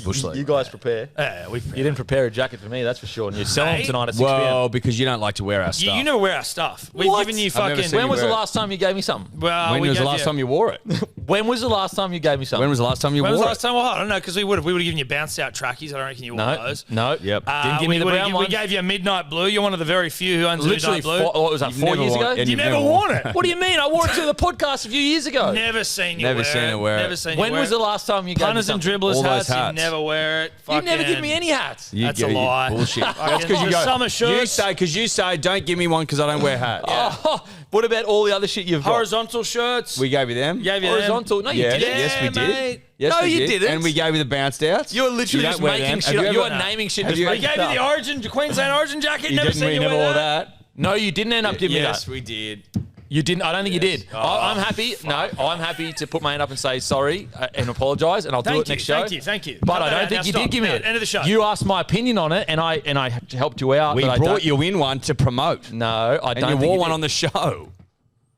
Bush League. You guys prepare. yeah, we prepare. You didn't prepare a jacket for me, that's for sure. And you're selling them Mate. tonight at 6 Well, because you don't like to wear our stuff. You never wear our stuff. We've What? given you I've never fucking. seen When you was the wear it. last time you gave me something? Well, when we was the gave last time you wore it? When was the last time you gave me something? When was the last time you When wore was the it? last time? Well, I don't know because we would have given you bounced out trackies. I don't reckon you wore No, those. no. Yep. Didn't give me the brown We ones. gave you a midnight blue. You're one of the very few who owns a Literally, midnight blue. what was that, You've 4 never years worn- ago? and You you've never worn it. What do you mean? I wore it to the podcast a few years ago. Never seen you Never wear seen it. her wear it. Never seen you When wear was it. the last time you gave me Punters and something? dribblers All those hats, you hats. never wear it. You've never Fucking- given me any hats. That's a lie. Bullshit. That's because you The go. summer shirts. You say, don't give me one because I don't wear hats. Oh, what about all the other shit you've got? Horizontal shirts. We gave you them. gave you them. Horizontal? No, you Yeah, didn't. yes, we did. mate. Yes, No, we you did. didn't. And we gave you the bounced outs. You're literally You just don't wear making them. shit Have up. you You are ever- naming shit. have Just you- We making gave you the stuff. Origin, Queensland Origin jacket. You Never didn't. seen We you never wear wore that. that. No, you didn't end up giving me Yes, that. we did. You didn't. I don't think you did. I'm happy. No, I'm happy to put my hand up and say sorry and apologise, and I'll do it next show. Thank you. But Cut I that don't out. think Now you stop. did give me No, it. End of the show. You asked my opinion on it, and I helped you out. We but I brought don't- you in one to promote. No, I And don't. you think wore one did. on the show.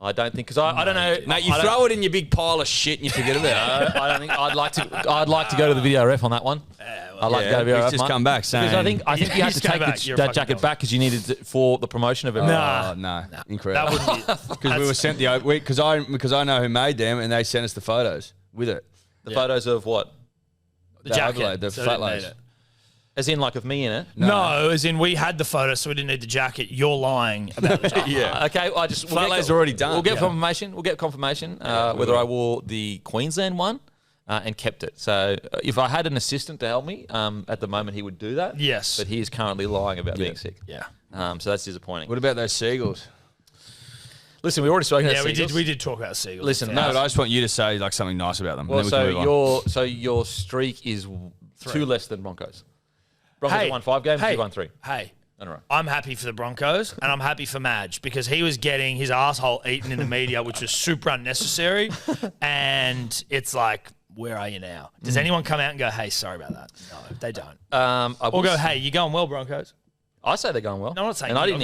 I don't think because I don't know. Mate, you I don't- throw it in your big pile of shit and you forget about it. No, I don't think I'd like to go to the video ref on that one. I'd like to go to the video he's ref. just mate. come back saying. Because I think you have to He's come take back. You're a that fucking jacket dog. back because you needed it for the promotion of it. Nah. Oh, no. That Incredible. wouldn't be. Because we were sent the because I know who made them and they sent us the photos with it. The photos of what? the The jacket. overlay, the so flat we didn't lays. need it. As in like of me in it. No, as in we had the photo, so we didn't need the jacket. You're lying about the jacket. Yeah. Okay, I just Flat lay's already done. We'll get Yeah. confirmation. We'll get confirmation whether I wore the Queensland one and kept it. So if I had an assistant to help me, at the moment he would do that. Yes. But he is currently lying about being sick. Yeah. So that's disappointing. What about those seagulls? Listen, we already spoken about Yeah, we Seagulls. did talk about Seagulls. Listen, No, but I just want you to say like something nice about them. Well, and then we can move on. your streak is 2 less than Broncos. Broncos Hey, won 5 games. hey, You won 3. Hey, In a row. I'm happy for the Broncos and I'm happy for Madge because he was getting his asshole eaten in the media, which was super unnecessary. And it's like, where are you now? Does anyone come out and go, hey, sorry about that? No, they don't. Or go, hey, you're going well, Broncos. I say they're going well. No, I'm not saying And I you, didn't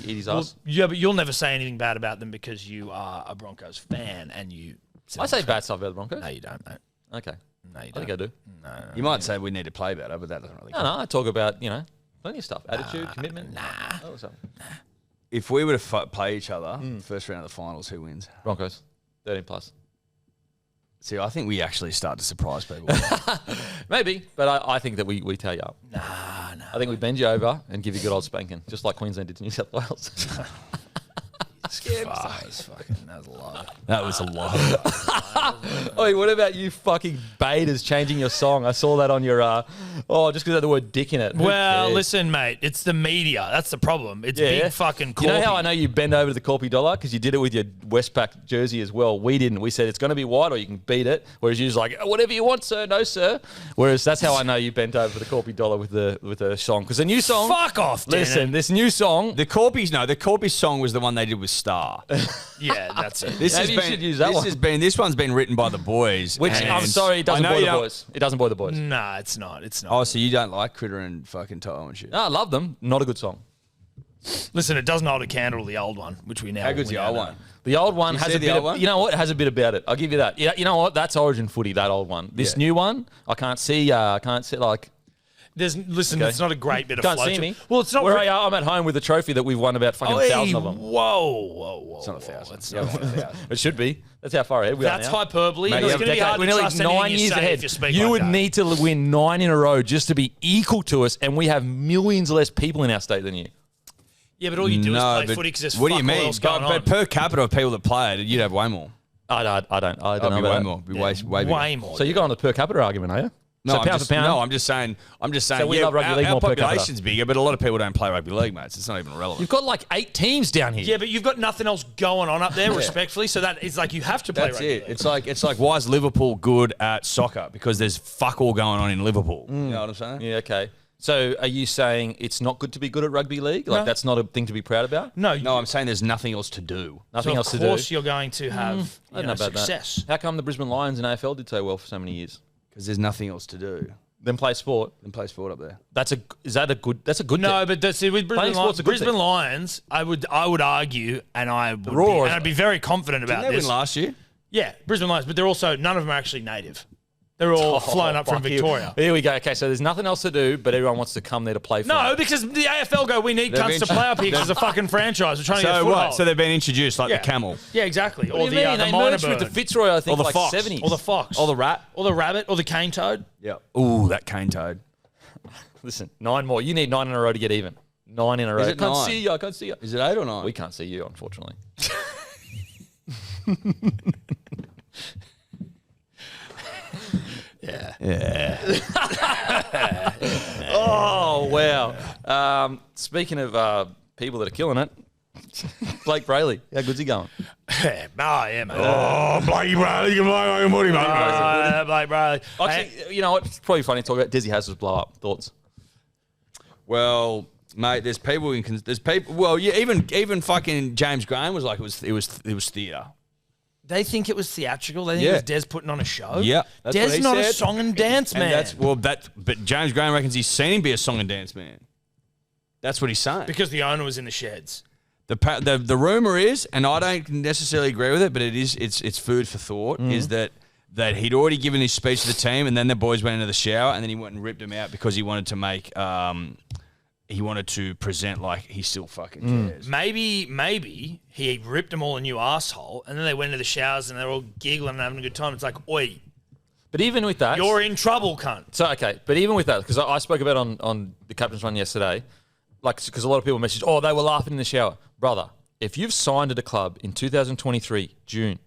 eat his Well, ass. yeah, but you'll never say anything bad about them because you are a Broncos fan and you. I say bad stuff about the Broncos. No, you don't, mate. Okay. No, you I think don't. I do. You might say we need to play better, but that doesn't really No, count. I talk about, plenty of stuff. Attitude, commitment. Oh, what's up? If we were to play each other, first round of the finals, who wins? Broncos, 13 plus. See, I think we actually start to surprise people. Maybe, but I think that we tear you up. Nah. I think we bend you over and give you a good old spanking, just like Queensland did to New South Wales. Scared That was a lot. That was a lot. Oi, what about you fucking baiters changing your song? I saw that on your, just because it had the word dick in it. Who Well, cares? listen, mate, it's the media. That's the problem. It's big fucking You know how corpy. I know you bend over to the Corpy dollar? Because you did it with your Westpac jersey as well. We didn't. We said it's going to be white or you can beat it. Whereas you're just like, whatever you want, sir. No, sir. Whereas that's how I know you bent over to the Corpy dollar with the song. Because the new song. Fuck off, Dan. Listen, this new song. The Corby song was the one they did with Star. Yeah, that's it. Maybe you should use that one. This one's been written by the boys. Which, and I'm sorry, it doesn't I know bore you the don't- boys. It doesn't bore the boys. Nah, it's not. It's not. Oh, so you don't like Critter and fucking Toto and shit? No, I love them. Not a good song. Listen, it doesn't hold a candle to the old one, which we now. How good's we the now old know. one? The old one You has see a the bit old of, one? you know what? It has a bit about it. I'll give you that. Yeah, you know what? That's Origin footy, that old one. This new one, I can't see like. Listen, Okay. it's not a great bit of Can't flow see to- me. Well, it's not. Where I'm at home with a trophy that we've won about fucking 1,000 of them. Whoa. It's not 1,000. It's not 1,000. It should be. That's how far ahead we That's are now. hyperbole. Mate, It's you going to be hard we're to nearly trust anything 9 you years say ahead. if you speak You like would that. need to win 9 in a row just to be equal to us, and we have millions less people in our state than you. Yeah, but all you do is play footy because there's what do fuck you all mean? else going on. But per capita of people that play it, you'd have way more. I don't I'd know be about way that. more. Be way bigger. Way more. So you're going on the per capita argument, are you? No, so I'm pound just, for pound. no, I'm just saying. So we love rugby league our more per capita. population's bigger, but a lot of people don't play rugby league, mates. It's not even relevant. You've got like 8 teams down here. Yeah, but you've got nothing else going on up there, respectfully. So that it's like you have to play That's rugby it. league. It's like why is Liverpool good at soccer? Because there's fuck all going on in Liverpool. You know what I'm saying? Yeah, okay. So are you saying it's not good to be good at rugby league? Like that's not a thing to be proud about? No, No, I'm saying there's nothing else to do. Nothing so else to of do? course you're going to have I don't know about success. that. How come the Brisbane Lions in AFL did so well for so many years? Because there's nothing else to do Then play sport. than play sport up there. That's a good No, thing. but that's it. With Playing sport's a good Brisbane thing. Lions, I would argue, and Roars. I'd be very confident about Didn't they this. win last year? Yeah, Brisbane Lions, but they're also none of them are actually native. They're all flown up from Fuck you. Victoria. Here we go. Okay, so there's nothing else to do, but everyone wants to come there to play for No, them. because the AFL go, we need They've cunts been- to play up here because it's a fucking franchise. We're trying to get a So foothold. what? So they've been introduced like Yeah. the camel, Yeah, exactly. What Or do you mean? the They minor merged with the bird. Fitzroy, I think, Or the like fox. 70s. Or the fox. or the rat. Or the rabbit. Or the cane toad. Yeah. Ooh, that cane toad. Listen, 9 more. You need 9 in a row to get even. 9 in a row. Is it Can't 9? see you. I can't see you. Is it 8 or 9? We can't see you, unfortunately. Oh, wow. Speaking of people that are killing it, Blake Brayley, how good's he going? Yeah, yeah, mate. Oh, Blakey Bradley, you can play on body, mate. Blake Brayley. Actually, you know what? It's probably funny to talk about Desi Hasler's blow up. Thoughts? Well, mate, there's people. There's people. Well, yeah, even fucking James Graham was like it was theatre. They think it was theatrical. They think Yeah. it was Des putting on a show. Yeah, that's what Des he not a said. song and dance man. And but James Graham reckons he's seen him be a song and dance man. That's what he's saying. because the owner was in the sheds. The rumor is, and I don't necessarily agree with it, but it's food for thought. Is that he'd already given his speech to the team, and then the boys went into the shower, and then he went and ripped him out because he wanted to make he wanted to present like he still fucking cares. Maybe he ripped them all a new asshole, and then they went into the showers and they're all giggling and having a good time. It's like, oi, But even with that, you're in trouble, cunt. So, okay, but even with that, because I spoke about on the Captain's Run yesterday, like, because a lot of people messaged, oh, they were laughing in the shower. Brother, if you've signed at a club in 2023, June,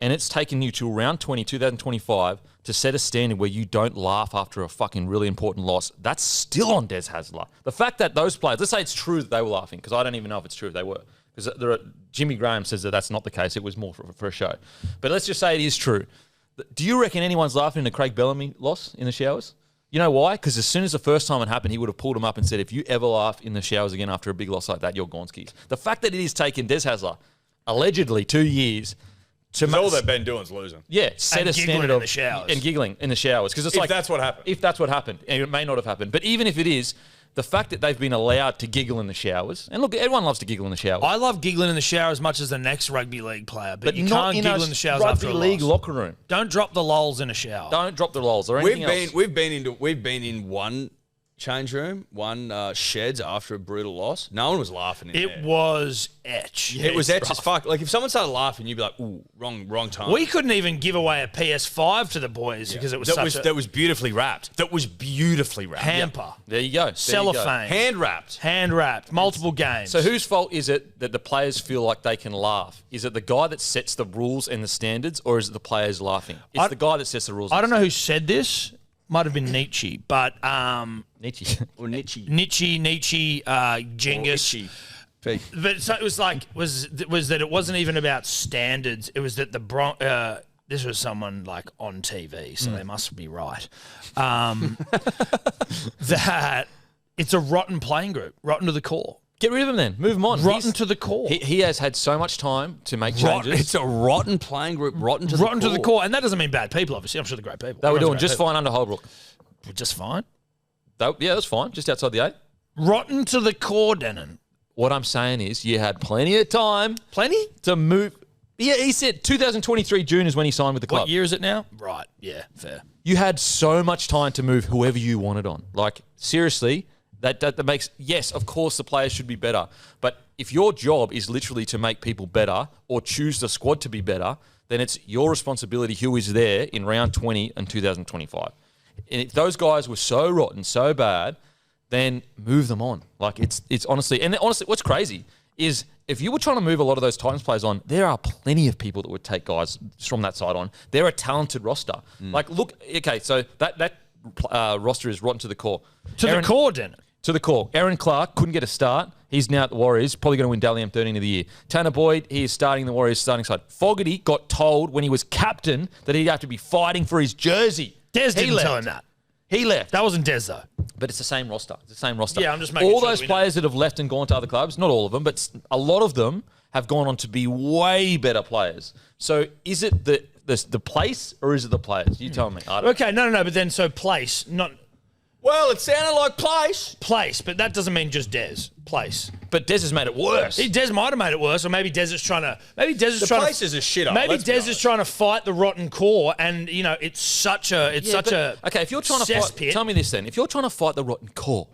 and it's taken you to around 2025 to set a standard where you don't laugh after a fucking really important loss, that's still on Des Hasler. The fact that those players, let's say it's true that they were laughing, because I don't even know if it's true if they were. Because Jimmy Graham says that that's not the case. It was more for a show. But let's just say it is true. Do you reckon anyone's laughing in the Craig Bellamy loss in the showers? You know why? Because as soon as the first time it happened, he would have pulled him up and said, if you ever laugh in the showers again after a big loss like that, you're Gonskis. The fact that it is taken Des Hasler, allegedly 2 years, to All they've been doing is losing. yeah, set And a giggling standard in of the showers. and giggling in the showers because it's If like that's what happened. If that's what happened, and it may not have happened, but even if it is, the fact that they've been allowed to giggle in the showers, and look, everyone loves to giggle in the showers, I love giggling in the shower as much as the next rugby league player, but you not can't in giggle a in the showers rugby after a league loss. locker room. Don't drop the lols in a shower. Don't drop the lols or anything else. We've been in one change room, one sheds after a brutal loss. No one was laughing in there. It was etch. It was etch as fuck. Like, if someone started laughing, you'd be like, ooh, wrong time. We couldn't even give away a PS5 to the boys because it was that was beautifully wrapped. That was beautifully wrapped. hamper. There you go. Cellophane. Hand wrapped. Multiple games. So whose fault is it that the players feel like they can laugh? Is it the guy that sets the rules and the standards, or is it the players laughing? It's the guy that sets the rules. I don't know who said this. Might have been Nietzsche, but Nietzsche. Or Nietzsche. Genghis. But so it was like was that it wasn't even about standards. It was that this was someone like on TV, so they must be right. That it's a rotten playing group, rotten to the core. Get rid of him then. Move him on. Rotten to the core. He has had so much time to make changes. It's a rotten playing group, rotten to the core. And that doesn't mean bad people, obviously. I'm sure they're great people. They were doing just fine under Holbrook. Just fine? Yeah, that's fine. Just outside the 8. Rotten to the core, Denon. What I'm saying is you had plenty of time. Plenty? To move. Yeah, he said 2023 June is when he signed with the club. What year is it now? Right. Yeah, fair. You had so much time to move whoever you wanted on. Like, seriously, that makes, yes, of course the players should be better. But if your job is literally to make people better or choose the squad to be better, then it's your responsibility who is there in round 20 and 2025. And if those guys were so rotten, so bad, then move them on. Like, it's honestly, and honestly, what's crazy is if you were trying to move a lot of those Titans players on, there are plenty of people that would take guys from that side on. They're a talented roster. Like, look, okay, so that roster is rotten to the core. The core, Denon. To the core. Aaron Clark couldn't get a start. He's now at the Warriors. Probably going to win Dally M 13 of the year. Tanner Boyd, he is starting the Warriors starting side. Fogarty got told when he was captain that he'd have to be fighting for his jersey. Des didn't tell him that. He left. That wasn't Des, though. But it's the same roster. It's the same roster. Yeah, I'm just making all sure those players that have left and gone to other clubs, not all of them, but a lot of them have gone on to be way better players. So is it the place or is it the players? You tell me. I don't Okay, no. But then so place, not... Well, it sounded like place. Place, but that doesn't mean just Des. Place. But Des has made it worse. Des might have made it worse, or maybe Des is trying to... Maybe Des is trying place is a shitter. Maybe Des is trying to fight the rotten core, and, you know, it's such a... Okay, if you're trying to fight... cesspit. Tell me this then. If you're trying to fight the rotten core,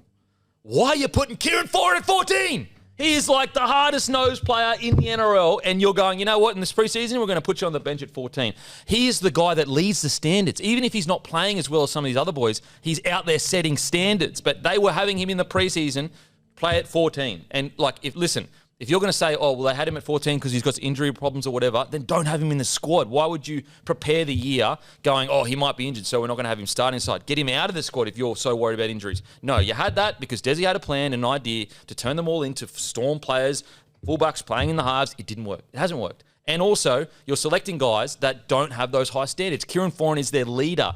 why are you putting Kieran Foran at 14? He is like the hardest nosed player in the NRL, and you're going, you know what, in this preseason, we're going to put you on the bench at 14. He is the guy that leads the standards. Even if he's not playing as well as some of these other boys, he's out there setting standards. But they were having him in the preseason play at 14. And, like, if you're going to say, oh, well, they had him at 14 because he's got injury problems or whatever, then don't have him in the squad. Why would you prepare the year going, oh, he might be injured, so we're not going to have him start inside? Get him out of the squad if you're so worried about injuries. No, you had that because Desi had a plan and an idea to turn them all into storm players, fullbacks playing in the halves. It didn't work. It hasn't worked. And also, you're selecting guys that don't have those high standards. Kieran Foran is their leader.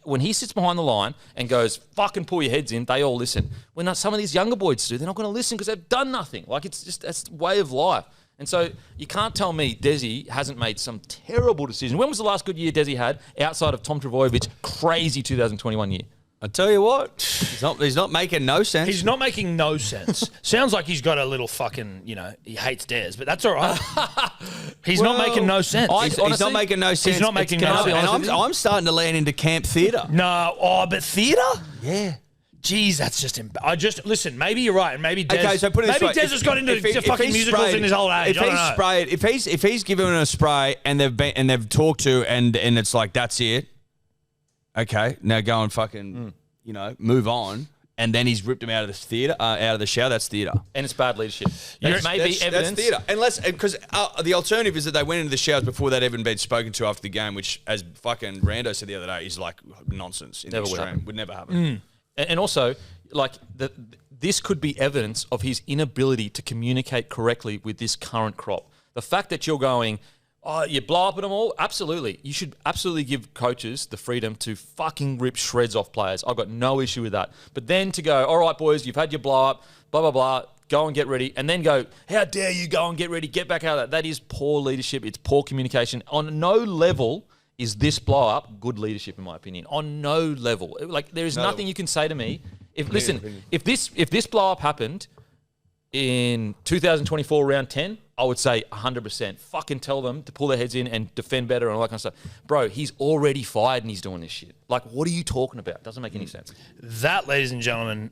When he sits behind the line and goes, fucking pull your heads in, they all listen. When some of these younger boys do, they're not going to listen because they've done nothing. Like, it's just, that's the way of life. And so you can't tell me Desi hasn't made some terrible decision. When was the last good year Desi had outside of Tom Trbojevic crazy 2021 year? I tell you what, he's not making no sense. He's not making no sense. Sounds like he's got a little fucking, he hates Des, but that's all right. He's not making no sense. He's not making no sense. He's not making no sense. And I'm starting to land into camp theatre. No, but theatre? Yeah. Jeez, that's just... listen, maybe you're right, and maybe Des... Okay, so put it this way. Maybe Des has got into fucking musicals in his whole age. If he's given a spray and they've talked to and it's like, that's it. Okay, now go and fucking, move on. And then he's ripped him out of the theatre, out of the shower. That's theatre. And it's bad leadership. That's evidence. That's theatre. Because the alternative is that they went into the showers before they'd even been spoken to after the game, which, as fucking Rando said the other day, is like nonsense in the extreme. Would never happen. And also, like, this could be evidence of his inability to communicate correctly with this current crop. The fact that you're going... Oh, you blow up at them all? Absolutely. You should absolutely give coaches the freedom to fucking rip shreds off players. I've got no issue with that. But then to go, all right, boys, you've had your blow up, blah, blah, blah, go and get ready. And then go, how dare you go and get ready, get back out of that. That is poor leadership. It's poor communication. On no level is this blow up good leadership, in my opinion. On no level. Like, there is nothing you can say to me. If this blow up happened in 2024 round 10, I would say 100%. Fucking tell them to pull their heads in and defend better and all that kind of stuff. Bro, he's already fired and he's doing this shit. Like, what are you talking about? Doesn't make any sense. That, ladies and gentlemen,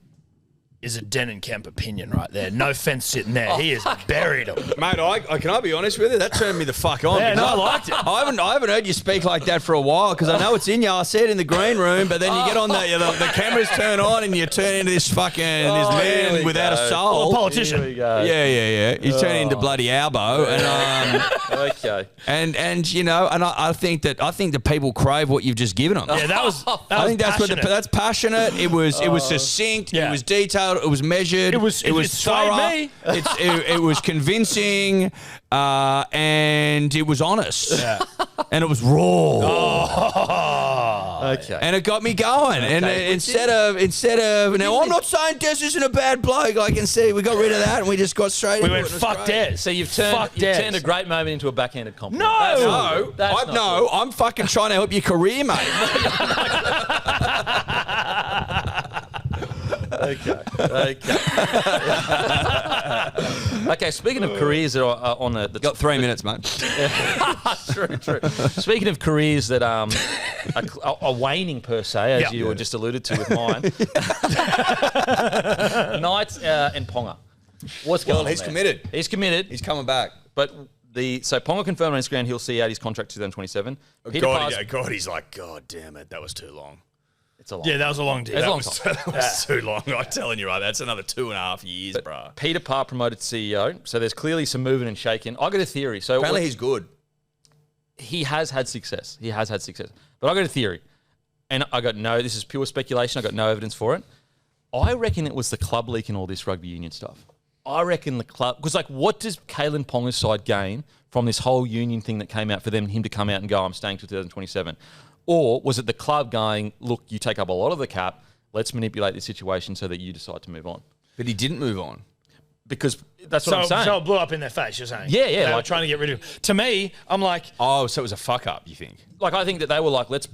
is a Den and Kemp opinion right there. No fence sitting there. He has buried him. Mate, can I be honest with you? That turned me the fuck on. Yeah, no, I liked it. I haven't heard you speak like that for a while because I know it's in you. I see it in the green room, but then you get on the cameras turn on and you turn into this fucking this man without a soul. Politician. Here we go. Yeah. You turn into bloody Albo, and Okay. and I think that people crave what you've just given them. Yeah, that was I think passionate. that's passionate. It was succinct. Yeah. It was detailed. It was measured. It was thorough. swayed me. It was convincing, and it was honest. Yeah. And it was raw. Okay. And it got me going. And instead of now, I'm not saying Des isn't a bad bloke. Like instead, we got rid of that and we just got straight. We into went it. It was fuck great. Des. So you've turned a great moment into a backhanded compliment. No! I'm fucking trying to help your career, mate. Okay. Okay, speaking of careers that are on the Got 3 minutes, mate. true. Speaking of careers that are waning per se, as you were just alluded to with mine, Knights and Ponga. What's going on? He's there? committed. He's committed. He's coming back. But so Ponga confirmed on Instagram he'll see out his contract 2027. Peter Parr's- he's like, God damn it, that was too long. It's a long. Yeah, that was a long deal. It's a long time. That was too long. I'm telling you, right? That's another 2.5 years, bro. Peter Parr promoted to CEO, so there's clearly some moving and shaking. I got a theory. So Apparently he's good. he has had success. But I got a theory. And this is pure speculation. I got no evidence for it. I reckon it was the club leaking all this rugby union stuff. I reckon the club, because what does Kalen Ponga's side gain from this whole union thing that came out for him to come out and go, I'm staying till 2027? Or was it the club going, look, you take up a lot of the cap, let's manipulate the situation so that you decide to move on? But he didn't move on. Because that's what I'm saying. So it blew up in their face, you're saying? Yeah. They were trying to get rid of him. To me, I'm like... Oh, so it was a fuck up, you think? I think that they were like, let's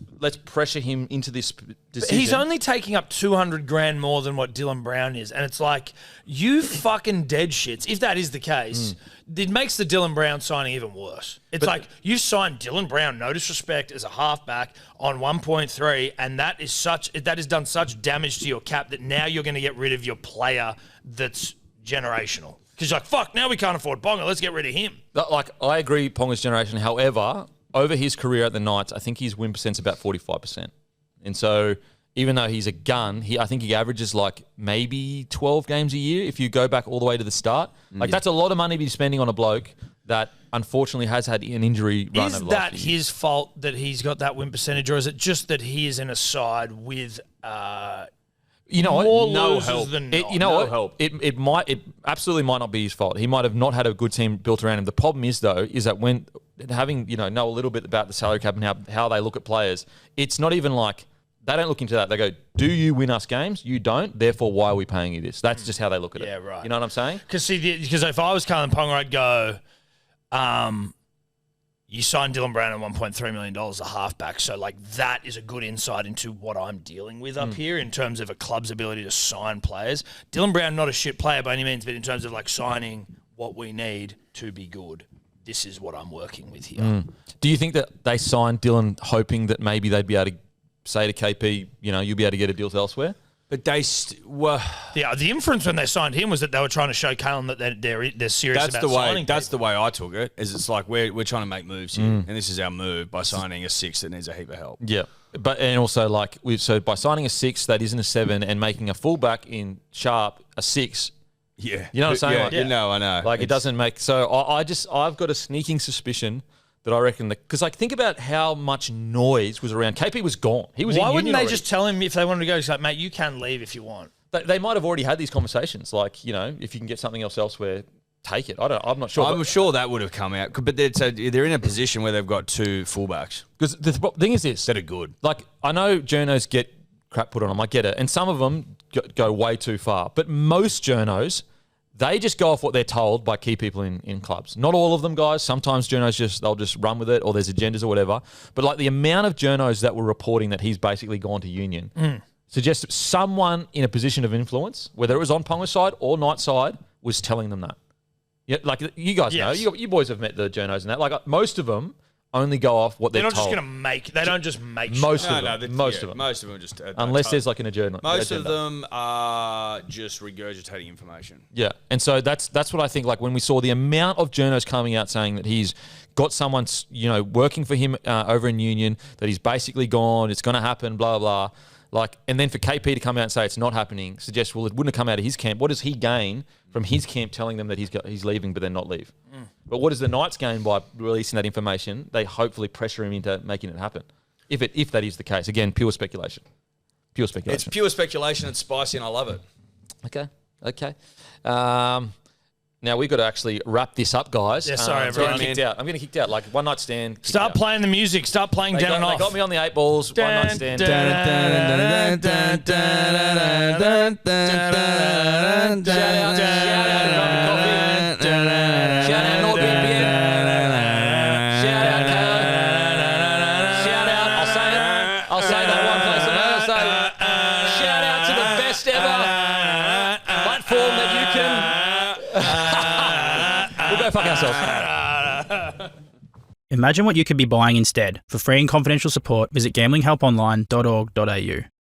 pressure him into this decision. He's only taking up 200 grand more than what Dylan Brown is. And it's like, you fucking dead shits. If that is the case, it makes the Dylan Brown signing even worse. It's like, you've signed Dylan Brown, no disrespect, as a halfback on 1.3, and that has done such damage to your cap that now you're going to get rid of your player that's generational. Because you're like, fuck, now we can't afford Ponga, let's get rid of him. I agree, Ponga's generation. However, over his career at the Knights, I think his win percent's about 45%. And so even though he's a gun, I think he averages maybe 12 games a year if you go back all the way to the start. That's a lot of money to be spending on a bloke that unfortunately has had an injury run Is over the last that few years. his fault that he's got that win percentage, or is it just that he is in a side with You know more what? No losers help. than You not? know No what? help. It absolutely might not be his fault. He might have not had a good team built around him. The problem is though, is that when having know a little bit about the salary cap and how they look at players, it's not even like they don't look into that. They go, "Do you win us games? You don't. Therefore, why are we paying you this?" That's just how they look at it. Yeah, right. You know what I'm saying? Because if I was Kalen Ponga, I'd go, you signed Dylan Brown at $1.3 million a halfback. So, that is a good insight into what I'm dealing with up here in terms of a club's ability to sign players. Dylan Brown, not a shit player by any means, but in terms of, signing what we need to be good, this is what I'm working with here. Do you think that they signed Dylan hoping that maybe they'd be able to say to KP, you'll be able to get a deal elsewhere? But they were. Yeah, the inference when they signed him was that they were trying to show Kalen that they're serious about signing That's people. the way I took it. Is it's like we're trying to make moves here, and this is our move by signing a 6 that needs a heap of help. Yeah. And also by signing a 6 that isn't a 7 and making a fullback in Sharp a 6. Yeah, You know what I'm saying? Yeah, I know. It doesn't make so. I've got a sneaking suspicion that I reckon because think about how much noise was around. KP was gone. He was. Why in wouldn't union they already. just tell him if they wanted to go? It's like, mate, you can leave if you want. They might have already had these conversations. If you can get something else elsewhere, take it. I'm not sure. I'm sure that would have come out, but they're in a position where they've got 2 fullbacks Because the thing is this: that are good. I know journos get crap put on them. I get it, and some of them go way too far. But most journos, they just go off what they're told by key people in clubs. Not all of them, guys. Sometimes journos they'll just run with it, or there's agendas or whatever. But the amount of journos that were reporting that he's basically gone to union suggests that someone in a position of influence, whether it was on Ponga's side or Knight's side, was telling them that. Yeah, like you guys know, you boys have met the journos and that. Like most of them only go off what they're not just told. going to make. They don't just make. Most shit. of them. Most of them. Most of them are just Unless there's like an agenda. Most of them are just regurgitating information. Yeah, and so that's what I think. Like when we saw the amount of journos coming out saying that he's got someone working for him over in Union, that he's basically gone, it's going to happen, blah blah. Like, and then for KP to come out and say it's not happening suggests, well, it wouldn't have come out of his camp. What does he gain from his camp telling them that he's leaving but then not leave? But what does the Knights gain by releasing that information? They hopefully pressure him into making it happen. If that is the case. Again, pure speculation. Pure speculation. It's pure speculation. It's spicy and I love it. Okay. Now we've got to actually wrap this up, guys. Yeah, sorry, everyone. I'm getting kicked out. Like one night stand. Start playing the music. Start playing They down and off. got me on the 8 balls. One night stand. Shout out North BPM. Shout out Kayla. Shout out. I'll say that one place. I'll say shout out to the best ever platform that you can. We'll go fuck ourselves. Imagine what you could be buying instead. For free and confidential support, visit gamblinghelponline.org.au.